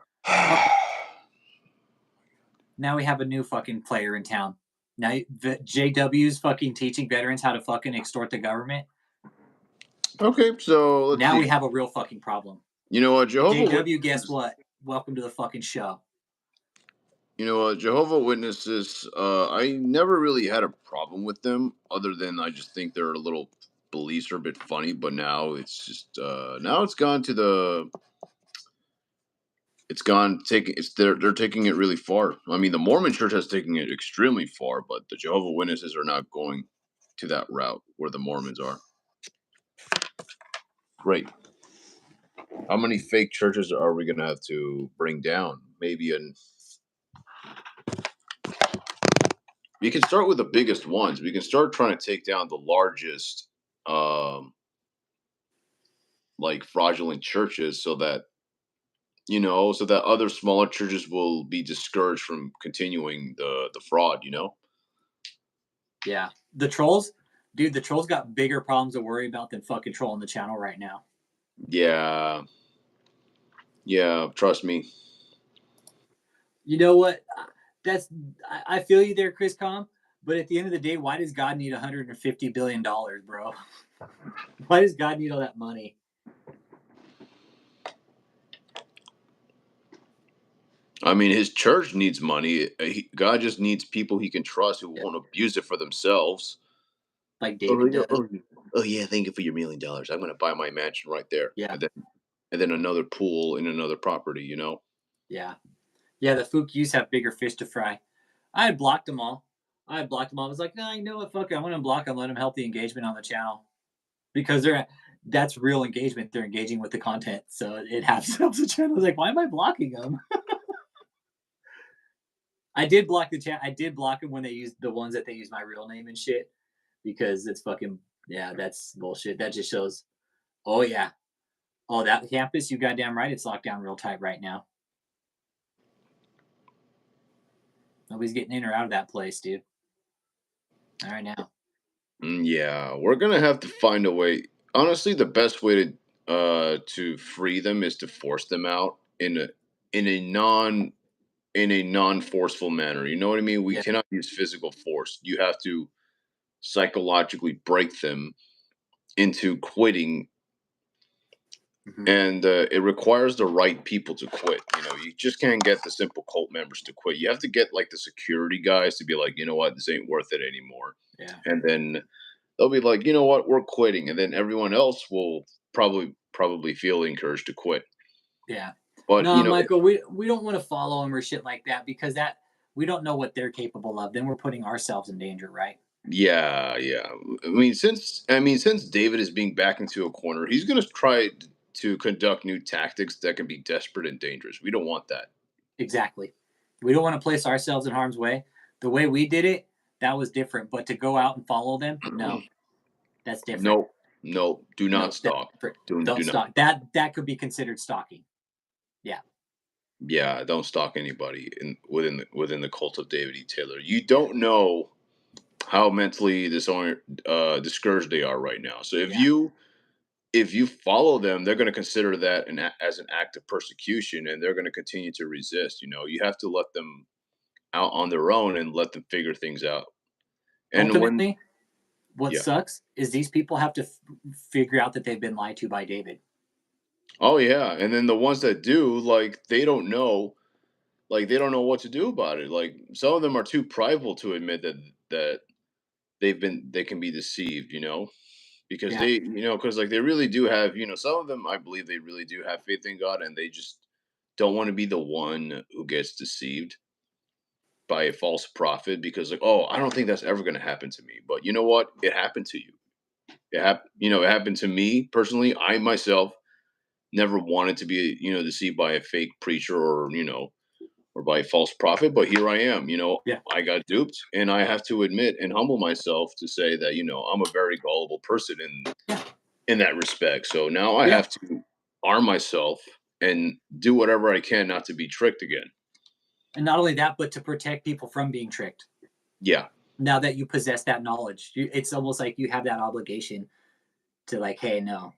Now we have a new fucking player in town. Now JW's fucking teaching veterans how to fucking extort the government. Okay, so let's see. We have a real fucking problem. You know what, JW, guess what? Welcome to the fucking show. You know what, Jehovah Witnesses, I never really had a problem with them, other than I just think their little beliefs are a bit funny, but now it's just, now it's gone to the, they're taking it really far. I mean, the Mormon church has taken it extremely far, but the Jehovah Witnesses are not going to that route where the Mormons are. Great. How many fake churches are we going to have to bring down? Maybe we can start with the biggest ones. We can start trying to take down the largest, like fraudulent churches, so that other smaller churches will be discouraged from continuing the fraud. You know. Yeah, the trolls, dude. The trolls got bigger problems to worry about than fucking trolling the channel right now. Yeah. Yeah, trust me. You know what? I feel you there, Chris Com. But at the end of the day, why does God need $150 billion, bro? Why does God need all that money? I mean, his church needs money. God just needs people he can trust who won't abuse it for themselves. Like David does. Oh yeah, thank you for your $1 million. I'm going to buy my mansion right there. Yeah. And then another pool in another property. You know. Yeah. Yeah, the Fukius have bigger fish to fry. I had blocked them all. I was like, no, you know what? Fuck it. I'm going to block them, let them help the engagement on the channel. Because that's real engagement. They're engaging with the content. So it helps the channel. I was like, why am I blocking them? I did block the chat. I did block them when they used the ones that they use my real name and shit. Because it's fucking, yeah, that's bullshit. That just shows, oh, yeah. Oh, that campus, you goddamn right. It's locked down real tight right now. Nobody's getting in or out of that place, dude. All right, now. Yeah, we're gonna have to find a way. Honestly, the best way to free them is to force them out in a non forceful manner. You know what I mean? We cannot use physical force. You have to psychologically break them into quitting, and it requires the right people to quit. You know, you just can't get the simple cult members to quit. You have to get like the security guys to be like, you know what, this ain't worth it anymore. Yeah. And then they'll be like, you know what, we're quitting, and then everyone else will probably feel encouraged to quit. Yeah. But no, you know, Michael, we don't want to follow them or shit like that because that we don't know what they're capable of. Then we're putting ourselves in danger, right? yeah. I mean, since David is being backed into a corner, he's going to try to conduct new tactics that can be desperate and dangerous. We don't want that. Exactly. We don't want to place ourselves in harm's way. The way we did it, that was different. But to go out and follow them, no, that's different. No, do not stalk. Don't stalk. That could be considered stalking. Yeah. Yeah, don't stalk anybody within the cult of DavidETaylor. You don't know how mentally discouraged they are right now. So if you follow them, they're going to consider that as an act of persecution, and they're going to continue to resist. You know, you have to let them out on their own and let them figure things out. And ultimately, what sucks is these people have to figure out that they've been lied to by David. Oh yeah, and then the ones that do, like, they don't know what to do about it. Like, some of them are too prideful to admit that they can be deceived, you know, because because like they really do have, some of them, I believe they really do have faith in God, and they just don't want to be the one who gets deceived by a false prophet, because like, oh, I don't think that's ever going to happen to me. But you know what? It happened to you. It happened to me personally. I myself never wanted to be, deceived by a fake preacher or by a false prophet, but here I am. I got duped, and I have to admit and humble myself to say that I'm a very gullible person in that respect. So now I have to arm myself and do whatever I can not to be tricked again. And not only that, but to protect people from being tricked. Yeah. Now that you possess that knowledge, it's almost like you have that obligation to like, hey, no,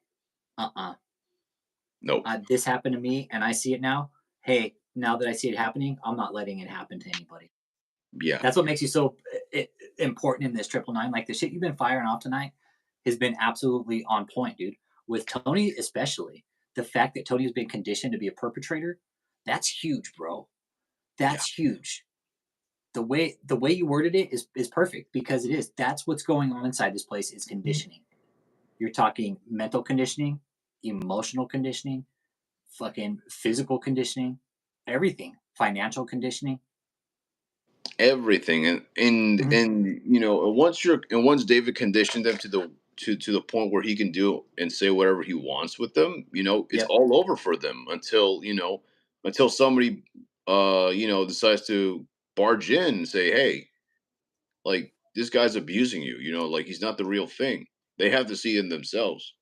nope. This happened to me, and I see it now. Hey, now that I see it happening, I'm not letting it happen to anybody. Yeah. That's what makes you so important in this 999. Like the shit you've been firing off tonight has been absolutely on point, dude. With Tony, especially the fact that Tony has been conditioned to be a perpetrator, that's huge, bro. That's huge. The way you worded it is perfect, because it is. That's what's going on inside this place is conditioning. You're talking mental conditioning, emotional conditioning, fucking physical conditioning, everything, financial conditioning, everything. And once David conditioned them to the point where he can do and say whatever he wants with them, it's all over for them until somebody decides to barge in and say, hey, like, this guy's abusing you, like, he's not the real thing. They have to see it in themselves.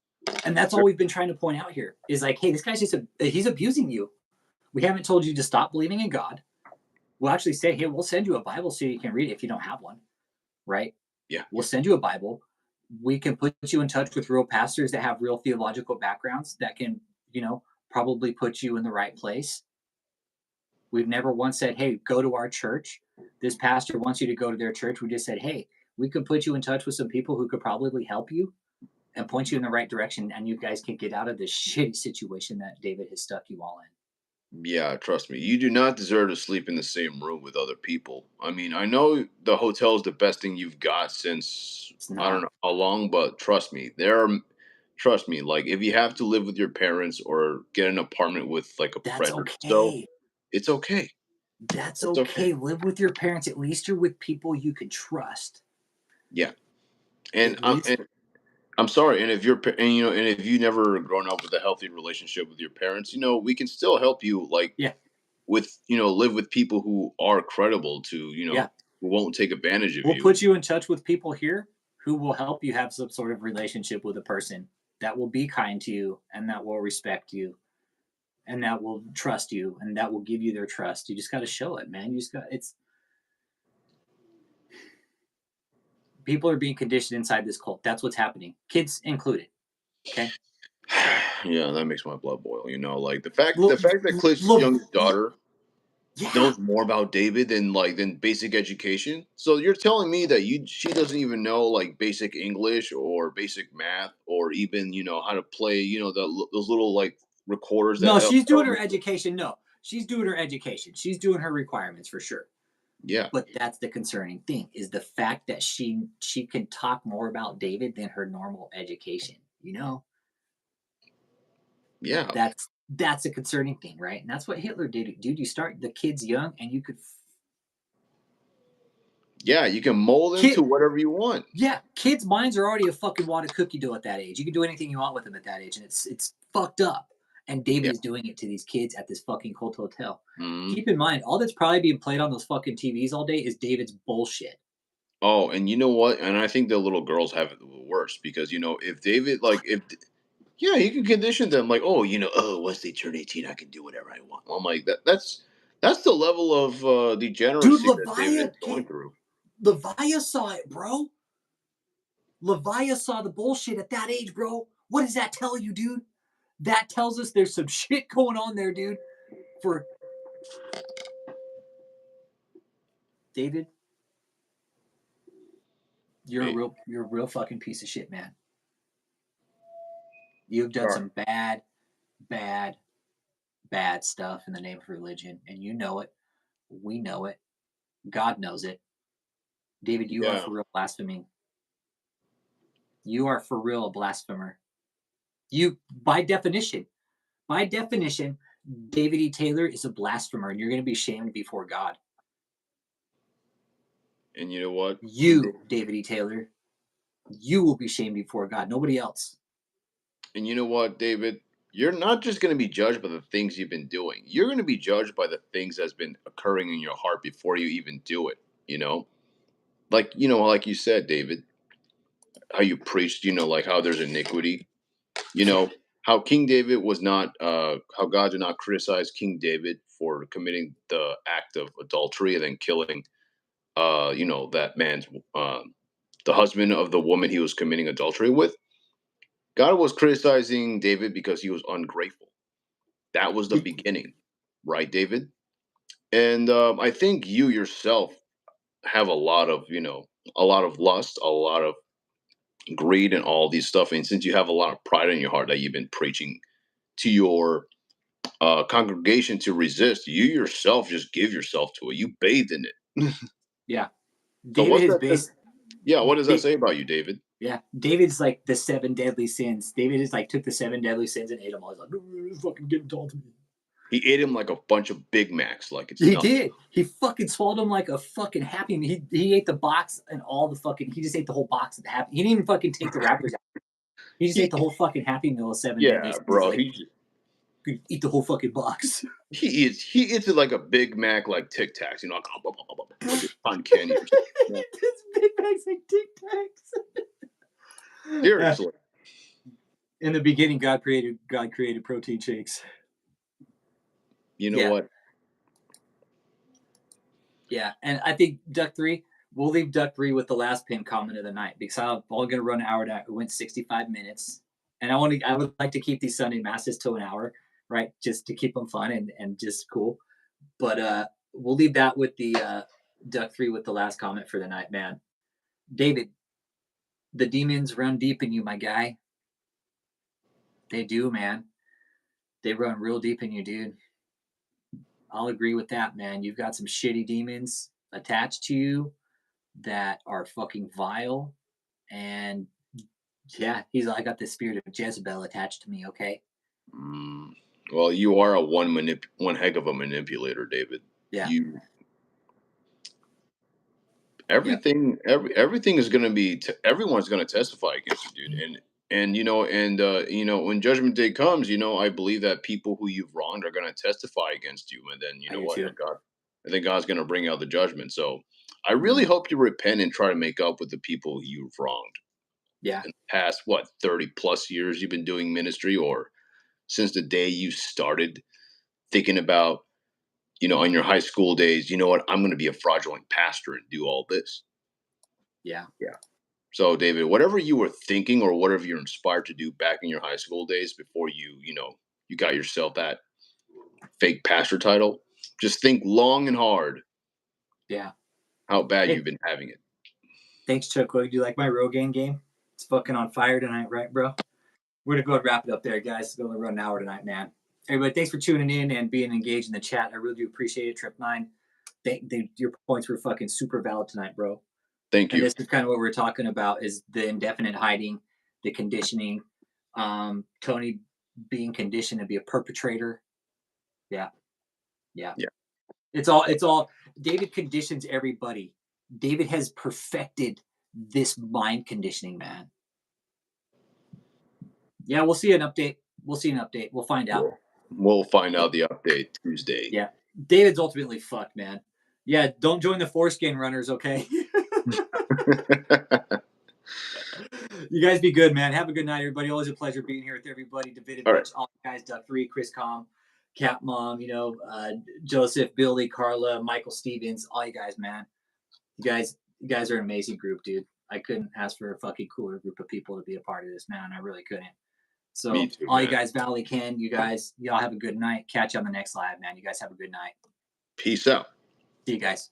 And that's all we've been trying to point out here is like, hey, this guy's he's abusing you. We haven't told you to stop believing in God. We'll actually say, hey, we'll send you a Bible so you can read it if you don't have one, right? Yeah. We'll send you a Bible. We can put you in touch with real pastors that have real theological backgrounds that can, probably put you in the right place. We've never once said, hey, go to our church. This pastor wants you to go to their church. We just said, hey, we could put you in touch with some people who could probably help you and point you in the right direction, and you guys can get out of this shitty situation that David has stuck you all in. Yeah, trust me. You do not deserve to sleep in the same room with other people. I mean, I know the hotel is the best thing you've got since I don't know how long, but trust me, trust me, like if you have to live with your parents or get an apartment with like a That's friend or so, okay. it's okay. That's It's okay. Live with your parents. At least you're with people you can trust. Yeah. And At least I'm sorry, and if you're and you know, and if you never grown up with a healthy relationship with your parents, we can still help you yeah. with live with people who are credible to Yeah. who won't take advantage of We'll you. put you in touch with people here who will help you have some sort of relationship with a person that will be kind to you and that will respect you and that will trust you and that will give you their trust. You just got to show it, man. You just got people are being conditioned inside this cult. That's what's happening. Kids included. Okay. Yeah, that makes my blood boil. Like the fact that Cliff's youngest daughter knows more about David than basic education. So you're telling me that she doesn't even know like basic English or basic math or even how to play those little like recorders. No, she's doing her education. No, she's doing her education. She's doing her requirements for sure. Yeah. But that's the concerning thing is the fact that she can talk more about David than her normal education. Yeah. That's a concerning thing, right? And that's what Hitler did, dude. You start the kids young, and you could. Yeah, you can mold them to whatever you want. Yeah, kids' minds are already a fucking wad of cookie dough at that age. You can do anything you want with them at that age, and it's fucked up. And David is doing it to these kids at this fucking cult hotel. Mm-hmm. Keep in mind, all that's probably being played on those fucking TVs all day is David's bullshit. Oh, and you know what? And I think the little girls have it the worst because if David yeah, you can condition them like, once they turn 18, I can do whatever I want. I'm like that's the level of degeneracy that David is going through. Levia saw it, bro. Levia saw the bullshit at that age, bro. What does that tell you, dude? That tells us there's some shit going on there, dude. For David, you're a real fucking piece of shit, man. You've done some bad stuff in the name of religion, and you know it. We know it. God knows it. David, you are for real blaspheming. You are for real a blasphemer. You, by definition, DavidETaylor is a blasphemer, and you're going to be shamed before God. And you know what? You, DavidETaylor, you will be shamed before God. Nobody else. And you know what, David? You're not just going to be judged by the things you've been doing. You're going to be judged by the things that's been occurring in your heart before you even do it. Like you said, David, how you preached. Like how there's iniquity. How King David was not. How God did not criticize King David for committing the act of adultery and then killing. That man's the husband of the woman he was committing adultery with. God was criticizing David because he was ungrateful. That was the beginning, right, David? And I think you yourself have a lot of lust, a lot of greed, and all these stuff. And since you have a lot of pride in your heart that you've been preaching to your congregation to resist, you yourself just give yourself to it. You bathed in it. Yeah. David is based. Yeah, what does that say about you, David? Yeah, David's like the 7 deadly sins. David is like took the 7 deadly sins and ate them all. He's like, fucking give them all to me. He ate him like a bunch of Big Macs, like it's He did. He fucking swallowed him like a fucking Happy Meal. He ate the box and all the fucking. He just ate the whole box of the Happy. He didn't even fucking take the wrappers out. He just ate the whole fucking Happy Meal of 7 deadly sins. Bro. Like, could eat the whole fucking box. He eats it like a Big Mac, like Tic Tacs, like uncanny. Yeah. It's Big Macs like Tic Tacs. Seriously. In the beginning, God created protein shakes. You know what? Yeah, and I think we'll leave Duck 3 with the last pin comment of the night because I'm only going to run an hour. It went 65 minutes, and I would like to keep these Sunday masses to an hour right? Just to keep them fun and just cool. But we'll leave that with the Duck 3 with the last comment for the night, man. David, the demons run deep in you, my guy. They do, man. They run real deep in you, dude. I'll agree with that, man. You've got some shitty demons attached to you that are fucking vile. And yeah, he's like, I got the spirit of Jezebel attached to me, okay? Well, you are one heck of a manipulator, David. Yeah. Everything is going to be everyone's going to testify against you, dude. And when judgment day comes, I believe that people who you've wronged are going to testify against you, and then I think God's going to bring out the judgment. So I really hope you repent and try to make up with the people you've wronged. Yeah. In the past 30 plus years you've been doing ministry, or since the day you started thinking about, in your high school days, you know what, I'm going to be a fraudulent pastor and do all this. Yeah. So, David, whatever you were thinking or whatever you're inspired to do back in your high school days before you got yourself that fake pastor title, just think long and hard. Yeah. How bad you've been having it. Thanks, Chuck. Do you like my Rogaine game? It's fucking on fire tonight, right, bro? We're going to go ahead and wrap it up there, guys. It's going to run an hour tonight, man. Everybody, thanks for tuning in and being engaged in the chat. I really do appreciate it, Trip 9. Your points were fucking super valid tonight, bro. Thank you. And this is kind of what we're talking about, is the indefinite hiding, the conditioning, Tony being conditioned to be a perpetrator. Yeah. It's all David conditions everybody. David has perfected this mind conditioning, man. Yeah, we'll see an update. We'll find out. We'll find out the update Tuesday. Yeah. David's ultimately fucked, man. Yeah, don't join the foreskin runners, okay? You guys be good, man. Have a good night, everybody. Always a pleasure being here with everybody. DavidETaylor, all you guys, Duck 3, Chris Com, Cat Mom, Joseph, Billy, Carla, Michael Stevens, all you guys, man. You guys are an amazing group, dude. I couldn't ask for a fucking cooler group of people to be a part of this, man. I really couldn't. So Me too, all man. you guys, Valley Ken, y'all have a good night. Catch you on the next live, man. You guys have a good night. Peace out. See you guys.